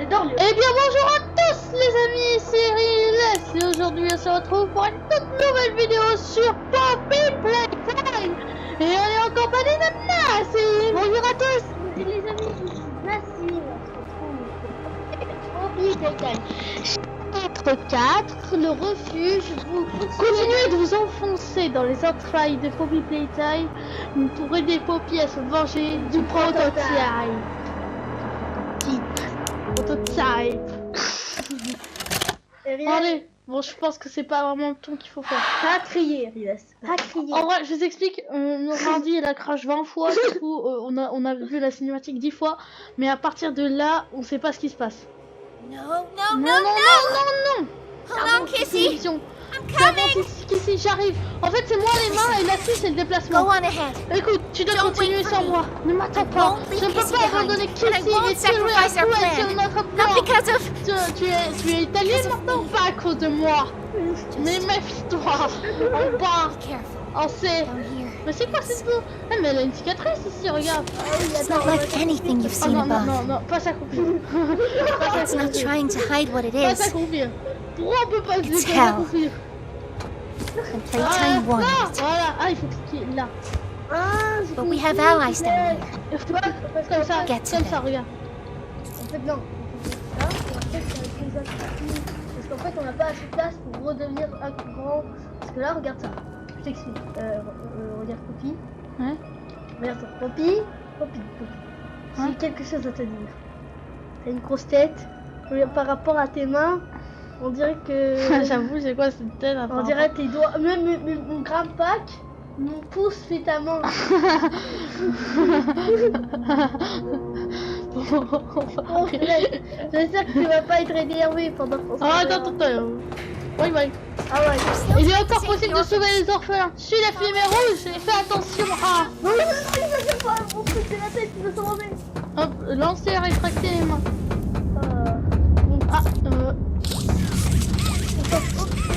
Et donc, Eh bien bonjour à tous les amis, c'est Riles et aujourd'hui on se retrouve pour une toute nouvelle vidéo sur Poppy Playtime. Et on est en compagnie de Nassim. Bonjour à tous les amis, Nassim, on se retrouve pour Poppy Playtime. Chapitre 4, le refuge. Vous continuez de vous enfoncer dans les entrailles de Poppy Playtime pour aider Poppy à se venger du prototype. Prototype. Allez, bon, je pense que c'est pas vraiment le ton qu'il faut faire. Pas crier, Riles. Pas crier. En vrai, je vous explique. Normandy, elle a crash 20 fois. Du coup, on a vu la cinématique 10 fois. Mais à partir de là, on sait pas ce qui se passe. No. Non. Hold on, Kissy. Vision. I'm C'est bon, coming. Kissy, j'arrive. En fait, c'est moi les mains et la fille, c'est le Go déplacement. on ahead. Écoute, tu dois Don't continuer wait for sans me. moi. Ne m'attends I pas. won't leave Je ne peux Kissy pas behind. abandonner And I Kissy won't et tirer sacrifice our à sur plan. notre Not plan. because of... Tu es italien maintenant? Pas à cause de moi. Mais méfie-toi. En bas, Be careful. en C. Down here. Mais c'est quoi cette boue? Ah, mais elle a une cicatrice ici, regarde. It's not like anything you've Oh seen non, above. non, pas s'accroupir. It's not trying to hide what it Pas is. s'accroupir. Pourquoi on peut pas se It's laisser hell. accroupir? And Playtime wanted it. Voilà, ah, il faut cliquer là. Ah, j'ai But we compris, have allies down here. Tu vois, parce Comme ça, Get to comme them. ça, regarde. En fait, non. Là, et en fait, ça va être exactement. Parce qu'en fait, on n'a pas assez de place pour redevenir un grand. Parce que là, regarde ça. Je t'explique. Regarde Poppy. Ouais. Regarde ça. Poppy. Hein? J'ai quelque chose à te dire. T'as une grosse tête. Par rapport à tes mains, on dirait que. J'avoue, c'est quoi cette tête à On part- dirait tes doigts. Même mon grand pack, mon pouce fait ta main. Oh, j'espère que tu vas pas être énervé pendant qu'on se Ah, reverra. attends. Ouais. Ah ouais. Il est encore possible de sauver les orphelins. Suis la fumée rouge et fais attention à... Non, ça c'est pas mon truc, c'est la tête qui veut s'en remettre. Hop, lancer et rétracter les mains. Ah,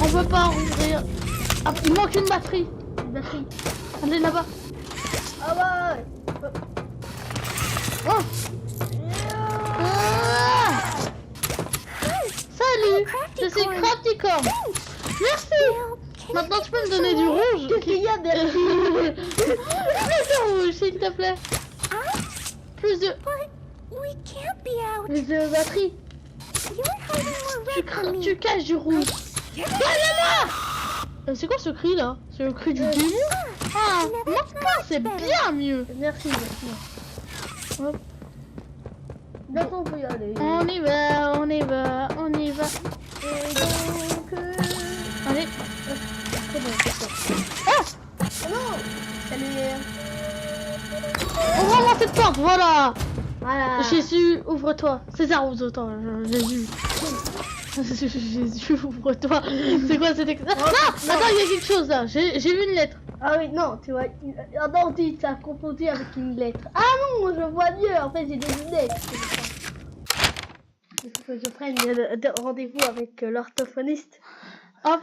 on peut pas ouvrir. Ah, il manque une batterie. Une batterie. Elle est là-bas. Ah ouais. Oh. Ah. Salut, je suis Crafty Corn. Merci. Maintenant tu peux me donner du rouge. Qu'est-ce qu'il y a derrière? Plus de rouge s'il te plaît. Plus de... We can't be out. Plus de batterie. You're hiding more red from me. Tu caches du rouge. C'est quoi ce cri là? C'est le cri du démon? Ah, maintenant c'est bien mieux. Merci. Hop. Maintenant on peut y aller. On y va. Et donc. Allez. Très bon, c'est ça. Oh non. Salut. Ouvre-moi cette porte, voilà. Voilà. Jésus, ouvre-toi. César, ouvre-toi. Jésus. Jésus, ouvre-toi. C'est quoi cette... Ah, attends, il y a quelque chose là. J'ai vu une lettre. Ah oui, non, tu vois, un ordi, ça a composé avec une lettre. Ah non, je vois mieux, en fait, j'ai des lunettes. Il faut que je prenne rendez-vous avec l'orthophoniste. Hop.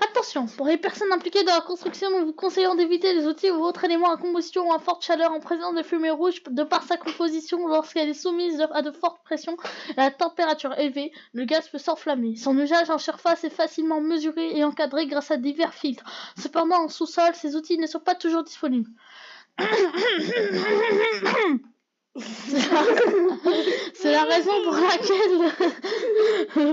Attention, pour les personnes impliquées dans la construction, nous vous conseillons d'éviter les outils ou autres éléments à combustion ou à forte chaleur en présence de fumée rouge de par sa composition lorsqu'elle est soumise à de fortes pressions et à la température élevée, le gaz peut s'enflammer. Son usage en surface est facilement mesuré et encadré grâce à divers filtres. Cependant, en sous-sol, ces outils ne sont pas toujours disponibles. C'est la raison pour laquelle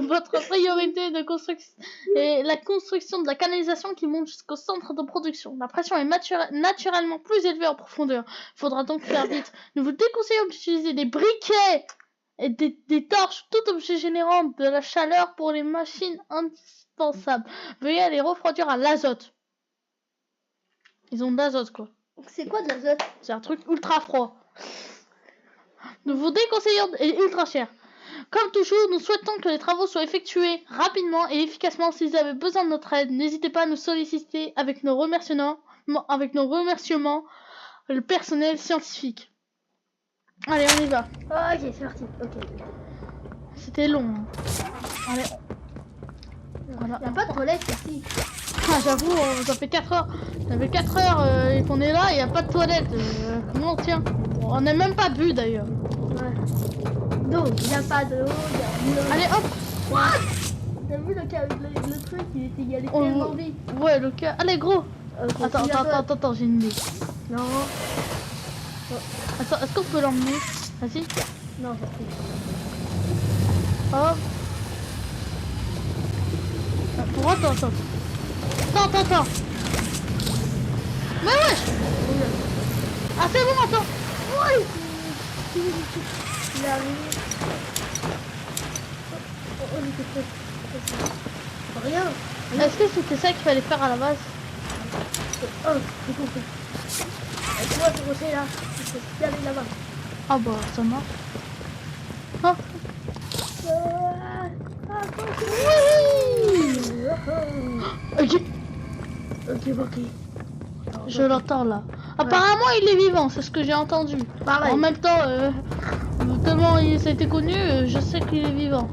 votre priorité de construction est la construction de la canalisation qui monte jusqu'au centre de production. La pression est naturellement plus élevée en profondeur. Il faudra donc faire vite. Nous vous déconseillons d'utiliser des briquets et des torches, tout objet générant de la chaleur pour les machines indispensables. Veuillez les refroidir à l'azote. Ils ont de l'azote quoi. C'est quoi de l'azote? C'est un truc ultra froid. Nous vous déconseillons et ultra cher. Comme toujours, nous souhaitons que les travaux soient effectués rapidement et efficacement. Si vous avez besoin de notre aide, n'hésitez pas à nous solliciter avec nos remerciements, le personnel scientifique. Allez, on y va. Ok, c'est parti. Ok. C'était long. Hein. Allez. Voilà. Y'a pas de toilette ici. Ah, j'avoue, ça fait 4 heures. Ça fait 4 heures et qu'on est là, il n'y a pas de toilette. Comment on tient? On n'a même pas bu d'ailleurs. Ouais. d'eau, il n'y a pas d'eau, il y a... Allez, hop. T'as vu le truc, il allait Oh, tellement vite. Ouais, le cas. Allez, gros. Attends, j'ai une idée. Non, Attends, est-ce qu'on peut l'emmener? Vas-y. non, ça fait. Hop. Attends. Attends. Mais wesh. Ah, c'est bon, attends. Ouais. Il arrive. Oh, il était prêt. Rien. Est-ce que c'était ça qu'il fallait faire à la base? Oh, j'ai compris. Avec moi, ce rocher là, il faut y aller là-bas. Ah bah, ça marche. Ah. Ok. Ok. Je l'entends là. Apparemment, il est vivant, c'est ce que j'ai entendu. Pareil. En même temps, tellement ça a été connu, je sais qu'il est vivant.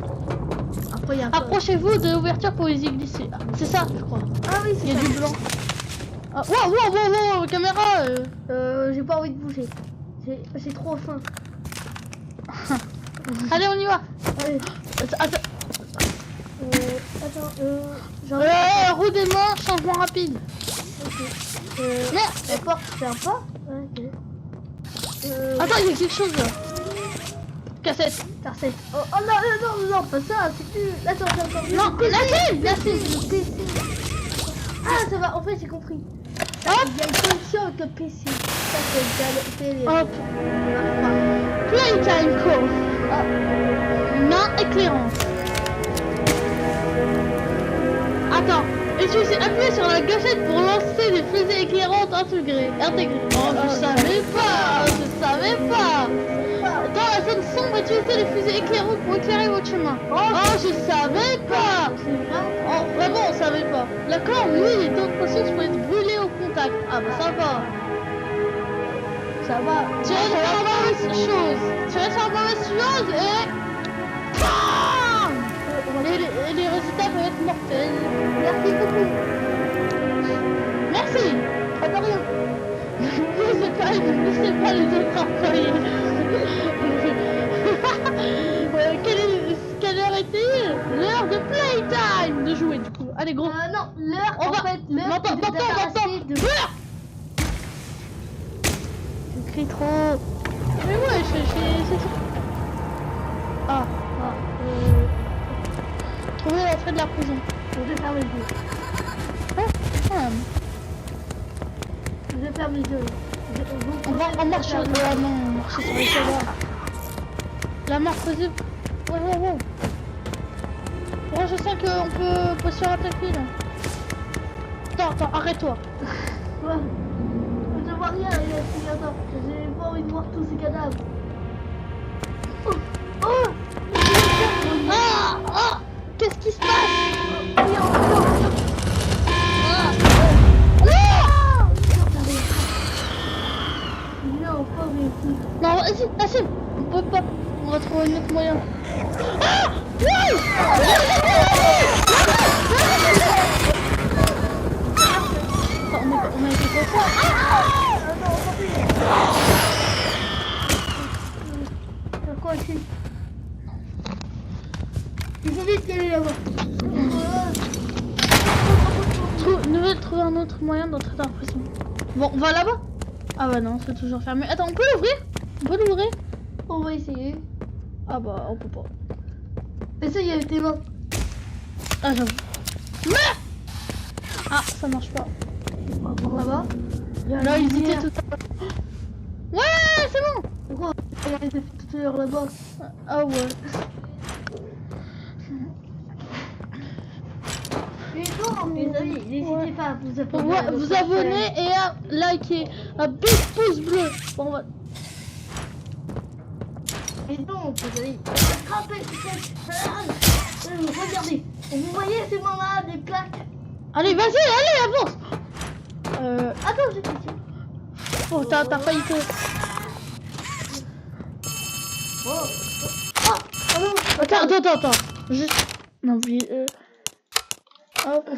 Après, il y a un Approchez-vous de l'ouverture pour y glisser. Ah, c'est ça, je crois. Ah oui, c'est Il y a ça. du blanc. Ah, wow, caméra. J'ai pas envie de bouger. J'ai trop faim. Allez, on y va. Allez. Attends. J'en ai. Roue des mains, changement rapide. Ok. Merde. La porte, c'est un pas. Ouais, ok. Attends, il y a quelque chose là. Cassette. Cassette. Oh non, pas ça. C'est plus. Attends. Non, la clé. Le PC. Ah, ça va. En fait, j'ai compris. Hop. Il y a une solution avec le PC. Ça, c'est le Hop. Playtime call. Main éclairante. Attends. Appuyez sur la gâchette pour lancer des fusées éclairantes intégrées. Oh, je savais pas. Dans la zone sombre, utilisez les fusées éclairantes pour éclairer votre chemin. Oh, je savais pas. Oh, vraiment, on savait pas. D'accord, oui, d'autres ressources peuvent être brûlées au contact. Ah bah ça va. Tirez sur la mauvaise chose et... BAM! Et les résultats peuvent être mortels. Merci beaucoup. Merci. Pas de rien. Ne laissez pas les autres employés. Quelle heure était-il? L'heure de playtime de jouer du coup. Allez gros. Non, l'heure, On en va... fait, l'heure M'entends. de... Je crie trop. Mais ouais, c'est trop. Trouver l'entrée de la prison. Je vais fermer les yeux. Je vais fermer les yeux. On marche sur... non, on marche sur les cadavres. La marque faisait... Ouais. Moi je sens qu'on peut se attaquer là. Attends, arrête-toi. Ouais. Je vois rien, il y a ce cadavre. J'ai pas envie de voir tous ces cadavres. Oh Ah qu'est-ce qui se passe? Non, pas réussi. Non, vas-y, on peut pas. On va trouver un autre moyen. Ah oui. On a été trop fort. C'est quoi ici? Il faut vite qu'elle est là-bas. Nous devons trouver un autre moyen d'entrer dans la prison. Bon, on va là-bas? Ah bah non, c'est toujours fermé. Attends, on peut l'ouvrir? On va essayer. Ah bah, on peut pas. Essaye avec tes mains. Ah, j'avoue. Mais ah, ça marche pas. Là-bas. Là, ils étaient tout à l'heure. Ouais, c'est bon. Pourquoi elle était tout à l'heure là-bas? Ah ouais. Et donc, mes amis, n'hésitez pas à vous abonner. Ouais, vous abonner et à liker. Un big pouce bleu. Bon, on va... Et donc, mes amis, attrapez cette... Regardez, vous voyez ces mains-là, des plaques? Allez, vas-y, avance. Attends, j'ai fait. Oh, t'as failli te... Oh non. Attends. Juste... Non, oui, hop.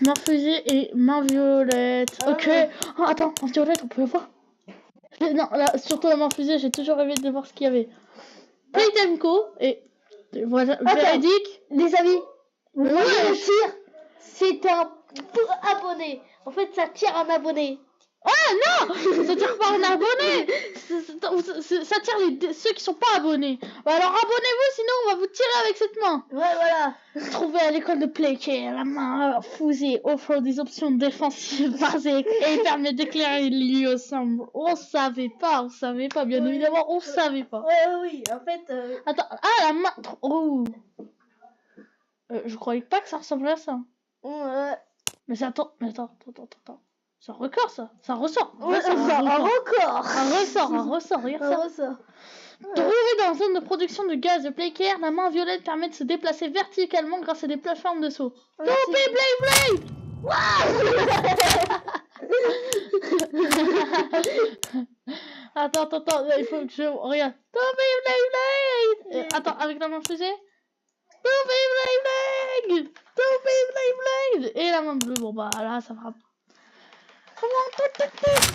Main fusée et main violette. Ok. Oh, attends, en violette, on peut le voir. Non, là, surtout la main fusée, j'ai toujours rêvé de voir ce qu'il y avait. Playtime Co. Et voilà, Attends. véridique. Les amis, vous Ouais. voyez le tir? C'est un abonné. En fait, ça tire un abonné. Ah non, ça tire pas un abonné. Ça tire ceux qui sont pas abonnés. Bah alors abonnez-vous, sinon on va vous tirer avec cette main. Ouais, voilà. Trouvez à l'école de Playcare la main fusée offre des options défensives basiques et permet d'éclairer les lieux ensemble. On savait pas, bien Oui. évidemment, on savait pas. Ouais, oui. En fait, Attends, ah la main. Oh. Je croyais pas que ça ressemblait à ça. ouais. Mais attends. C'est un record ça. Ça ressort. Ouais, Ça, un record. Un ressort, regarde ça. Un ressort. Trouvé dans la zone de production de gaz de Playcare, la main violette permet de se déplacer verticalement grâce à des plateformes de saut. Toupé Blade Attends, il faut que je... Regarde. Toupé Blade Attends, avec la main fusée. Toupé Blade Et la main bleue, bon bah là, ça frappe.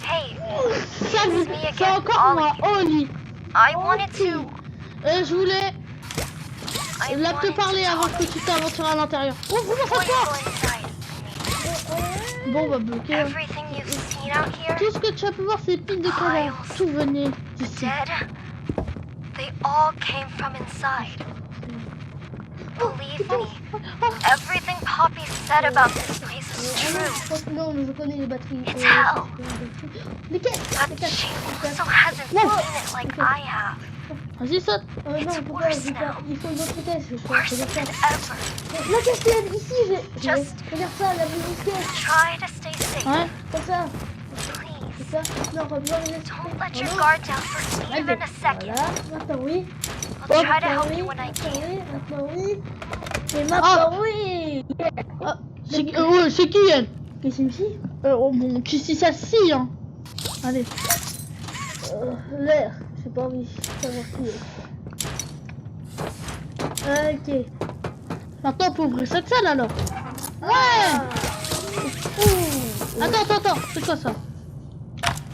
Hey, Salut, me c'est again, encore moi, Oli. I wanted to. Je voulais te parler avant que tu t'aventures à l'intérieur. Oh, comment ça se passe? Bon, on va bloquer. Everything you've seen out here, Tout ce que tu as pu voir, c'est des piles de cadavres. Tout venait d'ici. dead, they all came from inside. Believe me, everything Poppy said about this place is true. Non, je connais les batteries. It's hell. Les caisses. But she also hasn't seen it like I have. Vas-y, saute. Non, It's on peut pas, worse il faut- now. il faut une autre caisse. Worse than ever. La caisse qui est ici, Just- regarde ça, la petite caisse. Try to stay safe, Ouais. Comme ça. please. C'est ça. Non, reviens les Don't let your guard down for even a second. Voilà, maintenant oui. I'll try to Maintenant help oui. you when I Maintenant can. oui. Maintenant oui. Et maintenant oui. Ah, c'est qui elle? Qu'est-ce que c'est ici? Oh bon, qui c'est celle-ci, hein? Allez. L'air. J'ai pas envie de savoir qui est. Ok. Maintenant, on peut ouvrir cette salle alors. Ouais. Attends, c'est quoi ça?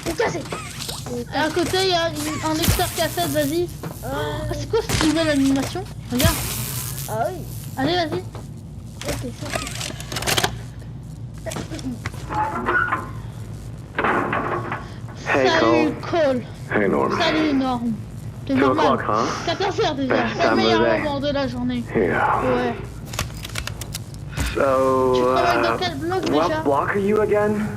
C'est cassé. Et à côté, il y a un lecteur cassette, vas-y. Ah, c'est quoi cette nouvelle animation? Regarde. Ah oui. Allez, vas-y. Ok, ça. Hey, Salut, Cole. Hey, Norm. Salut, Norm. C'est 2 normal. o'clock, huh? 14h déjà. Best C'est le time meilleur of the day. moment de la journée. Yeah. Ouais. Tu So, travailles dans quel bloc déjà? what block are you again?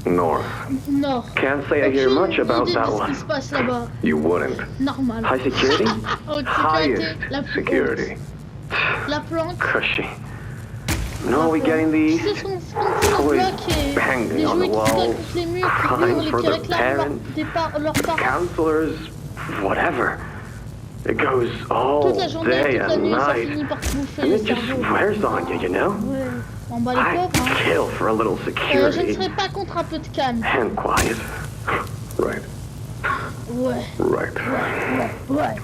North. Nord. Can't say I hear Aucune much about idée that de ce qui one. se passe là-bas. You wouldn't. Normal. High security? Haute sécurité, la Highest plus security. haute. La planque. Cushy. No, we getting Tu these? sais ce qu'on fait dans le Toys bloc et banging les on jouets the qui collent walls, contre les murs, qui crying hurlent et for qui their réclament leurs parents. Counselors, whatever. It goes all Toute la journée, day toute la and nuit, ça night. finit par te bouffer And le it just cerveau. wears on you, you know? Ouais. On bat les I'd pauvres, hein. kill for a little Je ne security serais pas contre un peu de calme. and quiet. Right, Ouais, right. ouais.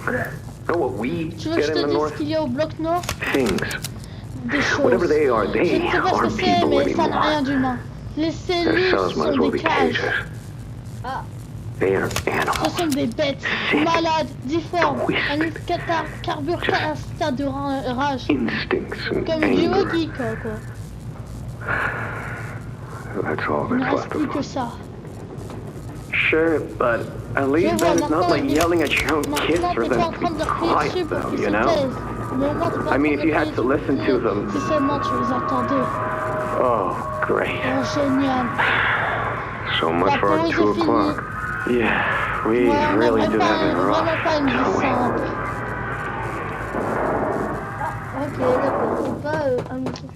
Know what we Tu veux que je get te in the dise ce north? qu'il y a au bloc nord? Things. Des choses. Whatever they are, Je they ne sais pas ce que aren't c'est, people mais ça n'a rien anymore. d'humain. Les Their cellules cells might as sont well des be cages. cages. Ah. They are Ce animals. sont des bêtes, Sick. malades, difformes, Twisted. un carbure à un stade de rage. Instincts and Comme du anger. hockey, quoi. That's all Il ne that's reste left plus of que them. ça. Sure, but at Je least vois, then it's not maintenant, like yelling at your own kids maintenant for t'es pas en them to train de be leur crier dessus quiet pour though, qu'ils you se know? taisent. Mais au moins, t'es pas en I mean, train if you de had crier to dessus listen to them. si seulement tu les entendais. Oh, great. Oh, génial. So much La for our pause 2 est finie. o'clock. Yeah, we Ouais, on really n'aimerait do have it vraiment rough, pas une vie don't we? simple. Ok, d'accord. C'est pas un micro.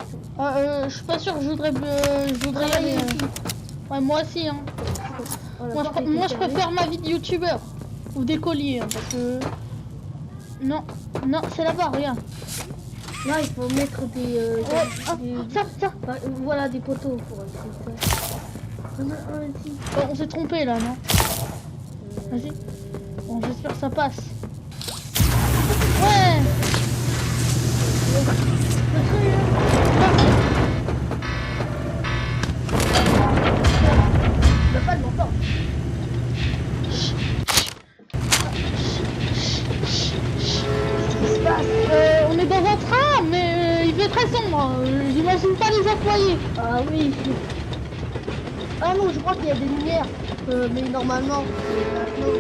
Je suis pas sûr que je voudrais y aller. Ouais, moi aussi, hein. Moi, je préfère ma vie de youtubeur. Ou d'écolier, hein, parce que... Non, c'est là-bas, regarde. Là, il faut mettre des. Ça. Voilà, des poteaux pour. Ici. Oh, on s'est trompé là, non? Vas-y. Bon, j'espère que ça passe. Ouais. Il va pas de longtemps. On est dans un train, mais il fait très sombre. J'imagine pas les employés. Ah oui. Ah non, je crois qu'il y a des lumières. Mais normalement, maintenant,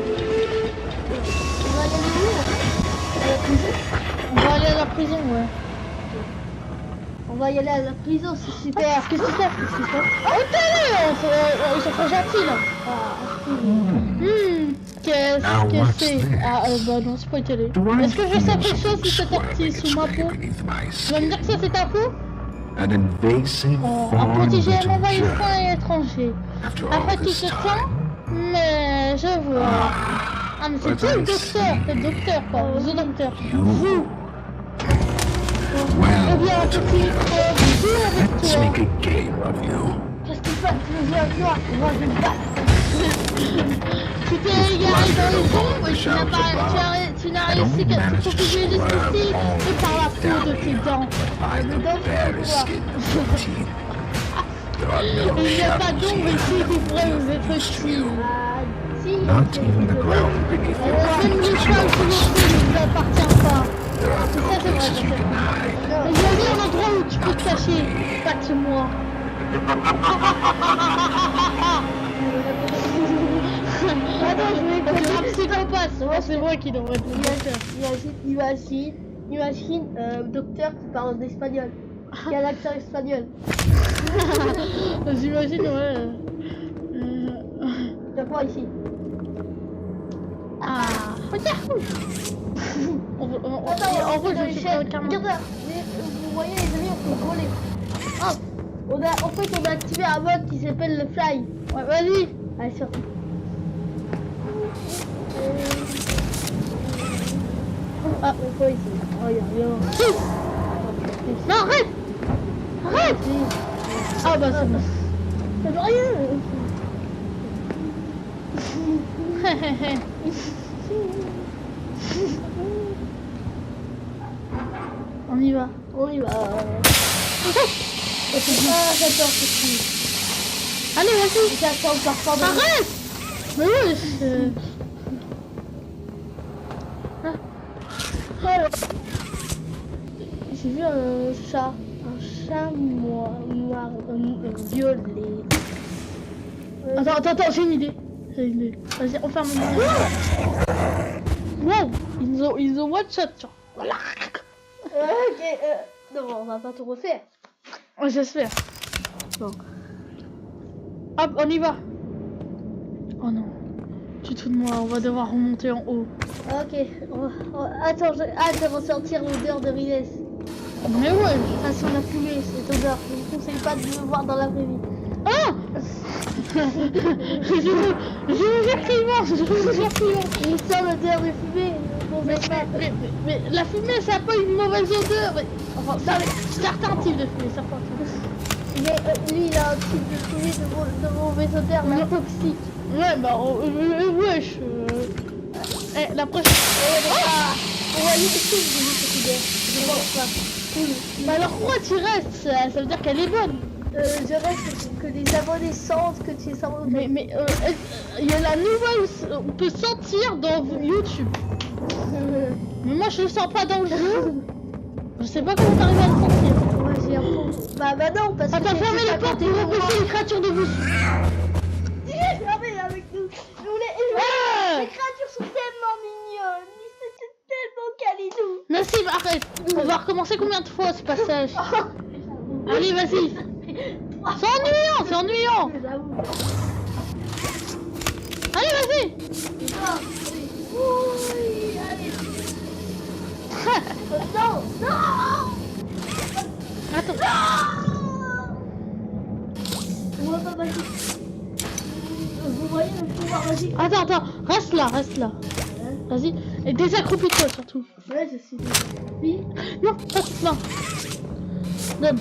on va y aller où là? À la prison. On va aller à la prison, ouais. On va y aller à la prison, c'est super. Qu'est-ce que c'est? Oh, télé! Ils sont trop gentils, là. Qu'est-ce que c'est? Ah, bah non, c'est pas une télé. Est-ce que je sais quelque chose si c'est parti sous ma peau? Tu vas me dire que ça, c'est ta peau? An invasive Un foreign petit GM literature. envahissant et étranger. After all Après tout this ce temps, time, mais je vois. Ah, mais c'est toi le docteur, le docteur, quoi, le docteur. Vous! Eh well, bien, petit, vous avec let's toi. make a game of you. Qu'est-ce qu'il fait? Tu veux jouer avec moi? Moi, je me bats. Tu t'es égaré dans les ombres et tu n'as réussi qu'à te protéger jusqu'ici et par la peau de tes dents. By the bare skin of your teeth. There are no Il n'y a pas shadows d'ombre here. ici qui pourrait vous être utile. Ah, si. Not even the ground beneath your Même feet le is sol yours. sous vos pieds ne vous appartient pas. There are Ça, no c'est vrai, places you c'est can hide. Il y a un endroit où tu peux te cacher, pas de moi. Attends, je vais C'est un psychopathe, c'est moi qui devrais être le docteur. Imagine, docteur qui parle d'espagnol. Qui a l'accent espagnol. J'imagine, ouais. T'as quoi ici? Ah, regarde. En vrai, je suis pas carrément. Regarde là, vous voyez les amis, on peut voler. Ah, en fait, on a activé un mode qui s'appelle le fly. Ouais, vas-y. Allez, sorti. Ah, on peut ici. Oh, y'a rien. Non, arrête. Arrête. Ah bah c'est bon. Ça veut rien. On y va. On y va. Ah, j'adore ce film. Allez, vas-y. J'attends parfois. Arrête. Mais oui, J'ai vu un chat violet. Attends, j'ai une idée. Vas-y, on ferme le Wow, ils ont one shot, genre. Voilà. Ok, non, on va pas tout refaire. Ouais, j'espère. Bon. Hop, on y va. Oh non. Tu te fous de moi, on va devoir remonter en haut. Ok, attends, j'ai hâte de ressentir l'odeur de Riles. Mais ouais. Ça sent la fumée, cette odeur. Je ne vous conseille pas de le voir dans la vraie vie. Ah. Je vous jure qu'il ment. Il sent l'odeur de fumée. Mais la fumée, ça n'a pas une mauvaise odeur. Mais, enfin, certains types de fumée, certains types. Mais lui, il a un type de fumée de mauvaise odeur, la toxique. Ouais, bah, wesh. La prochaine. On va lui laisser cette odeur. Je pense pas. Bah alors pourquoi tu restes? Ça veut dire qu'elle est bonne. Je reste que les abonnés sentent que tu es sans Mais il y a la nouvelle, on peut sentir dans YouTube. Mais moi je le sens pas dans le jeu. Je sais pas comment t'arrives à le sentir. Moi j'ai un fond. Bah non, parce que. Attends, fermez les portes pour empêcher les créatures de vous. Fermez avec nous. Les créatures sont tellement mignonnes. C'est tellement câlinous. Nassim, arrête. On va recommencer combien de fois ce passage? Allez, vas-y. C'est ennuyant. J'avoue. Allez, vas-y. Oui, allez. Non. Attends. On va pas magique. Vous voyez le pouvoir magique? Attends. Reste là. Vas-y. Et désaccroupis-toi surtout. Ouais, je suis. Oui. Non. Donne.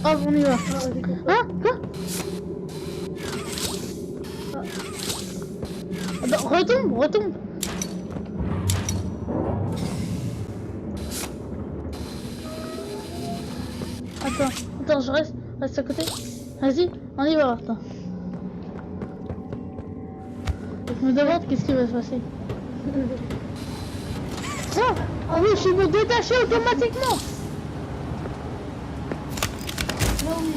Hop, on y va. Hein? Quoi? Attends, retombe. Attends, je reste à côté. Vas-y, on y va. Attends. Je me demande qu'est-ce qui va se passer. Ah oui, je me détacher automatiquement. Là, oui.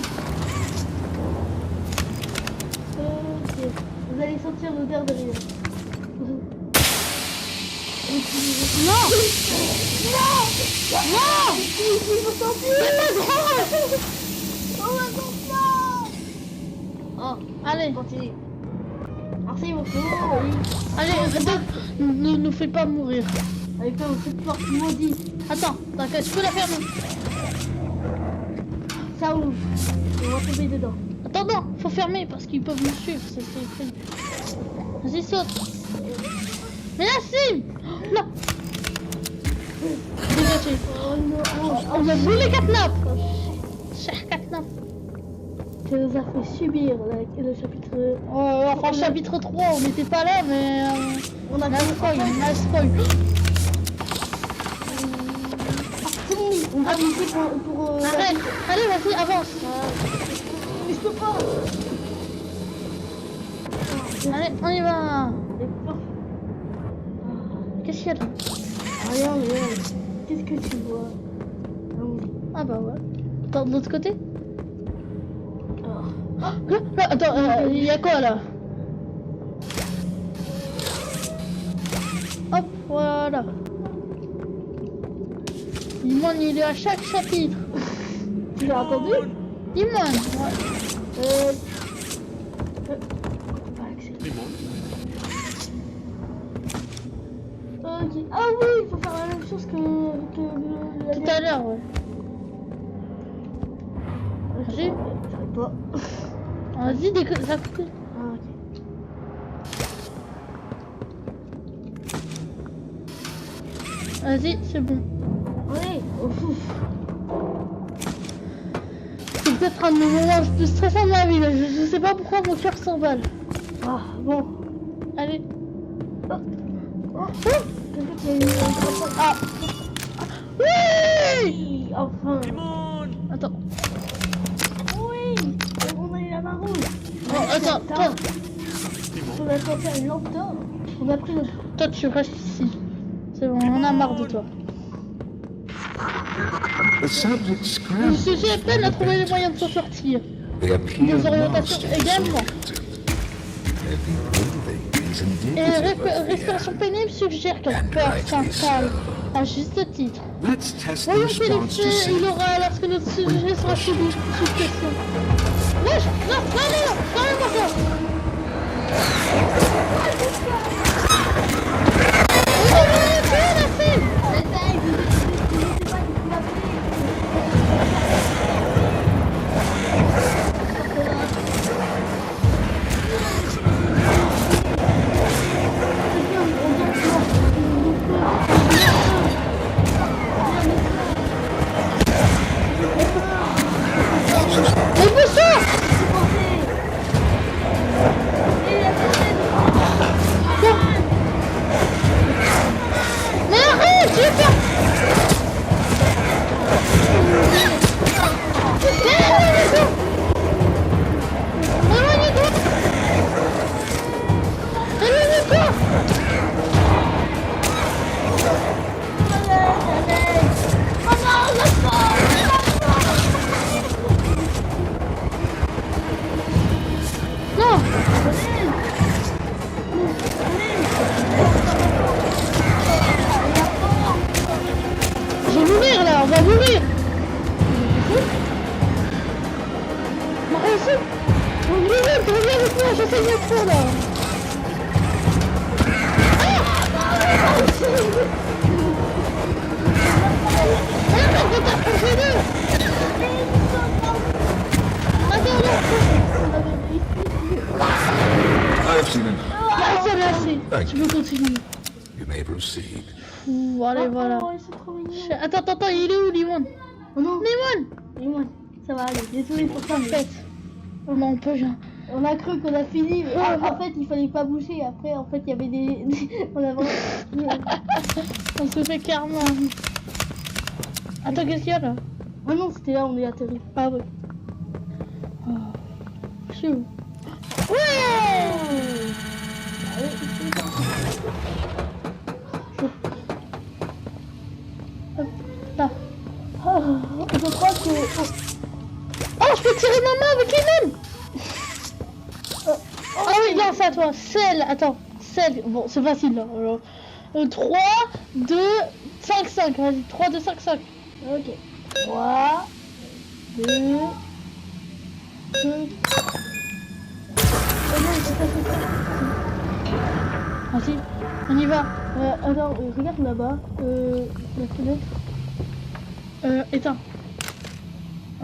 Ok. Vous allez sentir l'odeur derrière. Non. Non. Non. Il faut sentir. C'est pas drôle. Oh, ma non. Oh, Allez. continue. Merci beaucoup. Allez, ne nous fais pas mourir. Avec toi, cette porte maudite. Attends, t'inquiète, je peux la fermer. Ça ouvre. On va tomber dedans. Attends, non, faut fermer parce qu'ils peuvent nous suivre. C'est prévu. Vas-y, saute. Mais là, si. Là. Dégagez. Oh non. On a vu les catnaps. Cher catnap. Tu nous as fait subir le chapitre. Enfin, chapitre 3, on n'était pas là, mais On a on a spoil. On va ici pour Arrête. Allez, vas-y, avance. Mais je peux pas. Allez, on y va. Qu'est-ce qu'il y a là? Rien. Qu'est-ce que tu vois? Ah bah ouais. Attends, de l'autre côté? Oh. Là, attends, il y a quoi là? Hop, voilà. Limon, il est à chaque chapitre. Tu l'as entendu? Limon, ouais. Pas accès. Ok. Ah oui, il faut faire la même chose que Tout à l'heure, ouais. Vas-y. J'arrive pas. Vas-y, dès que ça coûte. Ah ok. Vas-y, c'est bon. Allez, au fou. C'est peut-être un de mes moments les plus stressants de ma vie. Là. Je sais pas pourquoi mon cœur s'emballe. Ah bon. Allez. Oh. Quelqu'un qui a eu un Ah. Oui. Oui, enfin. Attends. Oui, on a eu la main rouge. Oh, attends, toi. On a pensé à une lampe d'or. On a pris notre... Toi, tu restes ici. C'est bon, on a marre de toi. The subject Je scrambled. suis à peine à trouver les moyens de s'en sortir. They appear Des lost orientations in également. solitude. Heavy breathing is Et indicative of the respiration end. pénible suggère qu'un peur s'installe. À juste titre. Let's test the Voyons quel response to effet see. il aura lorsque notre sujet sera sous pression. Wesh, non, moi ça. Mais bouge-toi! Mais arrête, je vais faire... Éloignez-toi! Non! Je vais mourir là, on va mourir! Marie, on va mourir, reviens avec moi, j'essaie de le faire là! I've seen enough. Merci, tu peux continuer. You may proceed. Ouh, allez, voilà. Oh, c'est trop mignon. Attends, il est où, Limon? Oh non. Limon! Ça va aller, désolé pour ça, mais... Faites. Non, on peut rien. On a cru qu'on a fini, mais en fait il fallait pas bouger. Après en fait il y avait des... on a vraiment... On se fait karma. Attends, qu'est-ce qu'il y a là? Ah non, c'était là, on est atterri. Ah ouais. Oh. Je suis où? Ouais! Là. Je crois que... Oh, je peux tirer ma main avec les mêmes. Ah oui, non, c'est à toi. Celle, attends. Celle, bon, c'est facile là. Alors, 3, 2, 5, 5. Vas-y, 3, 2, 5, 5. Ok. 3, 2, 5. Oh non, c'est pas ça. Vas-y, on y va. Attends, regarde là-bas. La fenêtre. Éteins.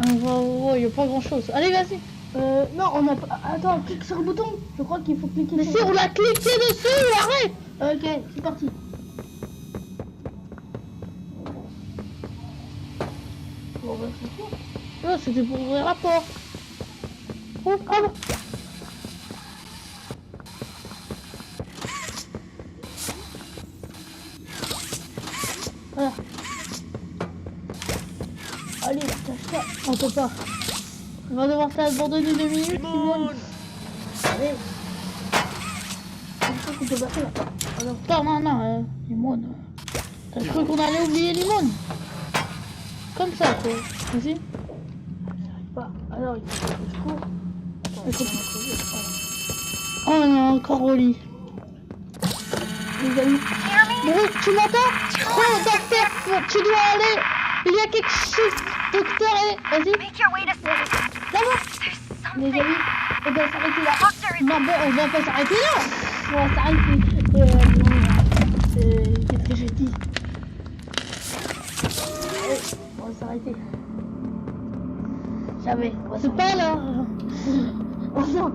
Il n'y a pas grand chose. Allez, vas-y. Non, on a pas. Attends, clique sur le bouton. Je crois qu'il faut cliquer. Mais si on l'a cliqué dessus, arrête. Ok, c'est parti. Bon, bah, c'est quoi? Oh, c'était pour ouvrir la porte. Oh, ah bon. Voilà. Allez, tâche ça. On peut pas. On va devoir t'abandonner 2 minutes, Simone. Allez. Je crois qu'on peut passer là. Alors, non, Limone. T'as cru qu'on allait oublier Limone? Comme ça, quoi. Vas-y. Pas. Alors, il faut que je cours. Oh non, encore au lit. Les amis. Bon, tu m'entends? Oh, docteur, tu dois aller. Il y a quelque chose. Docteur, vas-y. Make your way to safety. D'abord. There's Les something. amis, on va s'arrêter là. Doctor is Non, bon, on va pas s'arrêter là. On va s'arrêter. Qu'est-ce que j'ai dit? On va s'arrêter. Jamais. C'est pas là. Oh non.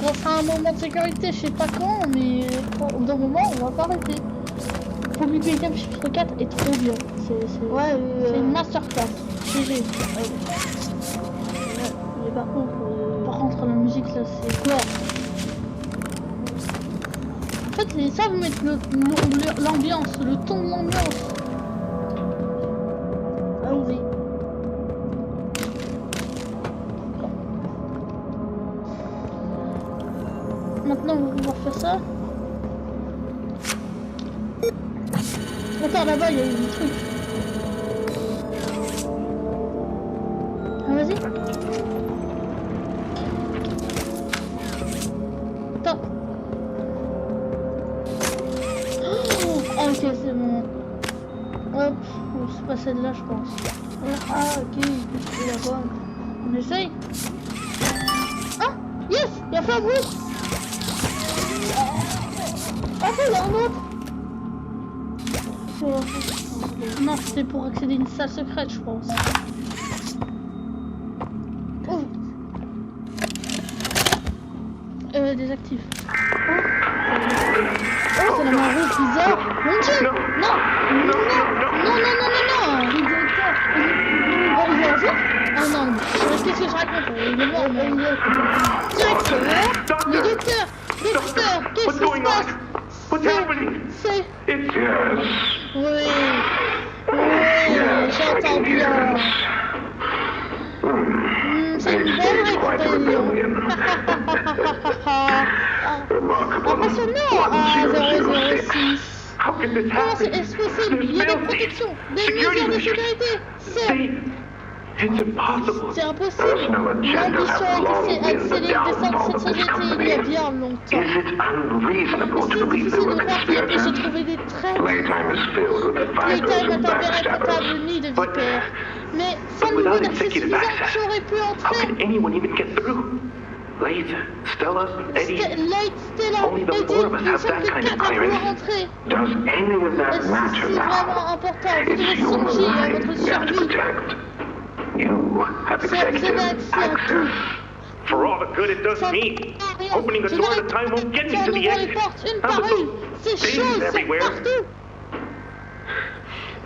On fera un moment de sécurité, je sais pas quand, mais d'un moment, on va pas arrêter. Public Game chiffre 4 est trop bien. C'est une masterclass. GG. Mais par contre, la musique là, c'est quoi? En fait, ils savent mettre l'ambiance, le ton de l'ambiance. Allons-y. Maintenant, on va pouvoir faire ça. Attends, là-bas, il y a eu des trucs. Ah, vas-y. Attends. Oh, ok, c'est bon. Hop, c'est pas celle-là, je pense. Ah, ok, c'est la bonne. On essaye. Ah, yes, il a fait un bruit. Ah, c'est là, un autre. Non, c'était pour accéder à une salle secrète, je pense. Oh. Désactive. Oh, c'est la main rouge bizarre. Mon Dieu. Non. Le directeur. Oh, il est en vie? Oh non, qu'est-ce que je raconte? Il est mort, mais il est... Directeur. Le docteur. Qu'est-ce qui se passe? C'est... Oui, j'entends bien. C'est une belle rébellion. Impressionnant à 006. Comment est-ce possible? Il y a des protections, des mesures de sécurité. C'est impossible. L'ambition a été accélérée descendre cette société il y a bien longtemps. Et c'est difficile de croire qu'il a pu se trouver des traîtres. Playtime est un véritable nid de vipères. Mais sans nouveau d'accès suffisant, j'aurais pu entrer. Late, Stella, Eddie. Stella, Only the Eddie, four of us nous have sommes that que kind of 4 à pouvoir clearance. entrer. Does any of that C'est matter vraiment now? important. Vous It's devez your songer à life votre you have to survie. protect. You have Vous avez executive accès à tout. access. For all the good it does Ça me, rien. opening a Je door at a n'arrête time won't get me pas to the d'ouvrir les exit. portes une I'm par with une. those Ces things choses sont everywhere. partout.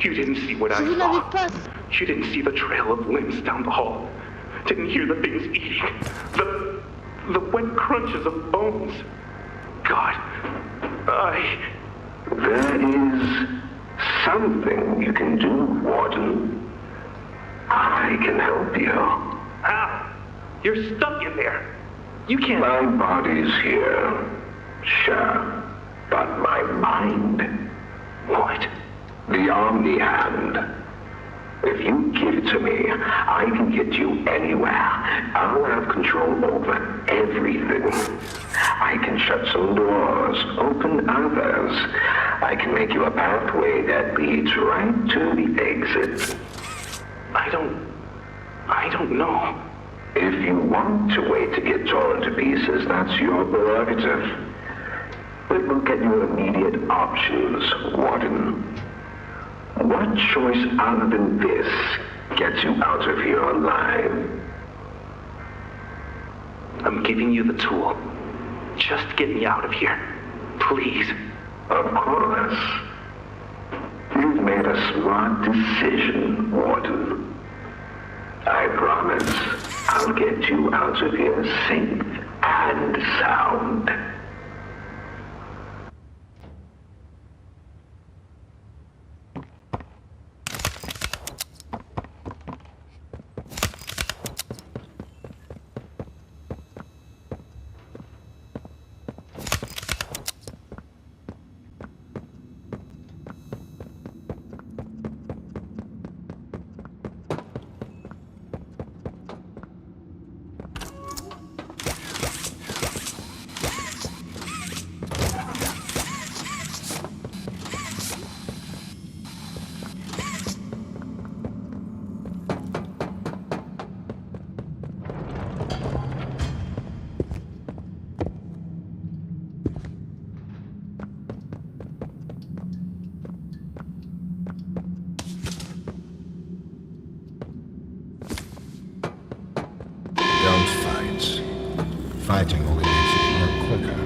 You didn't see what I Si vous n'avez saw. pas... You didn't see the trail of limbs down the hall. Didn't hear the things eating. The wet crunches of bones. God, There is something you can do, Warden. I can help you. How? You're stuck in there. You can't... My body's here, sure, but my mind. What? The Omni Hand. If you give it to me, I can get you anywhere. I'll have control over everything. I can shut some doors, open others. I can make you a pathway that leads right to the exit. I don't know. If you want to wait to get torn to pieces, that's your prerogative. But look at your immediate options, Warden. What choice other than this gets you out of here alive? I'm giving you the tool. Just get me out of here. Please. Of course. You've made a smart decision, Warden. I promise I'll get you out of here safe and sound. Don't fight. Fighting only makes it work quicker.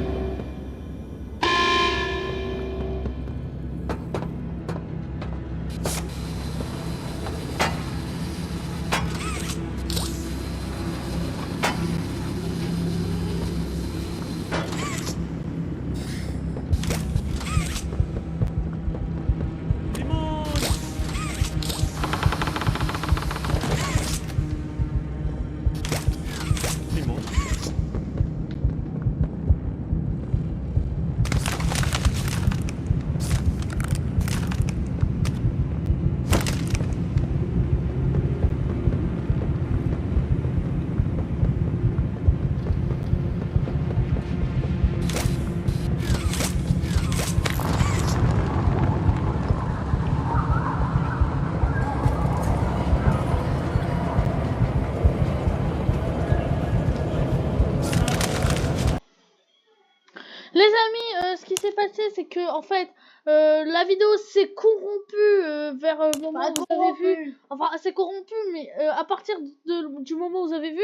Les amis, ce qui s'est passé, c'est que en fait, la vidéo s'est corrompue vers le moment où vous avez vu. Enfin, c'est corrompu, mais à partir du moment où vous avez vu,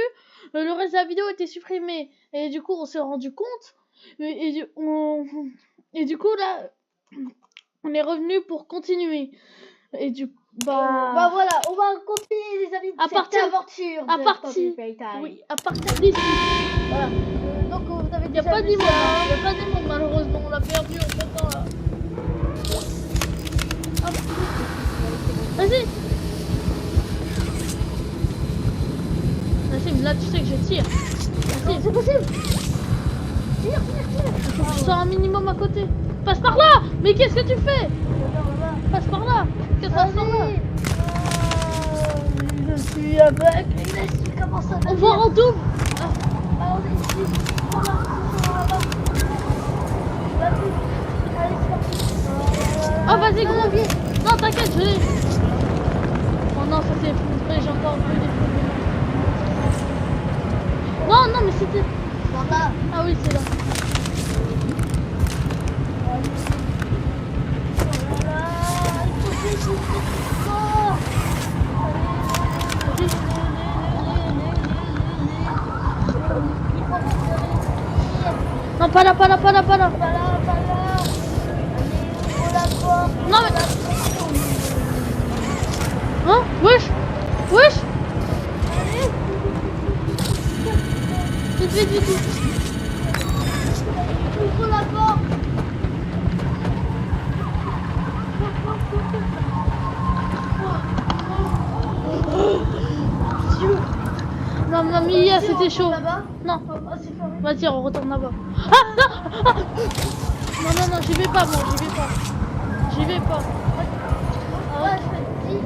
le reste de la vidéo était supprimé. Et du coup, on s'est rendu compte. Et du coup, là, on est revenu pour continuer. Et du coup, Bah voilà, on va continuer les amis À cette partir- aventure à de partir- Poppy Playtime. oui, à partir d'ici. Voilà. Donc vous avez Il n'y a déjà pas vu d'immonde, ça. il n'y a pas d'immonde malheureusement, on l'a perdu en fait temps là. Hop. Vas-y. Vas-y, mais là tu sais que je tire. Vas-y, C'est possible. Tire. faut que tu sois un minimum à côté. Passe par là. Mais qu'est-ce que tu fais? Passe par là. Qu'est-ce que passe par là? Je suis avec. Laisse comment ça On va en double. Ah, on est ici. Voilà, là-bas. Vas-y. Allez, c'est parti. Ah vas-y gros. Non t'inquiète, je l'ai. Oh non, ça s'est effondré, j'ai encore vu des problèmes. Non, non mais c'était... Par là. Ah oui, c'est là. Non, pas là, pas là, pas là, pas là. Non mais... Hein? Wesh? Wesh? Vite, vite, vite, vite. Ouvre la porte. Non, mamie, hier, c'était chaud. Là-bas. Non, Ah, c'est fermé. vas-y, on retourne là-bas. Ah, non, ah. Non, non, non, j'y vais pas, moi, j'y vais pas. J'y vais pas.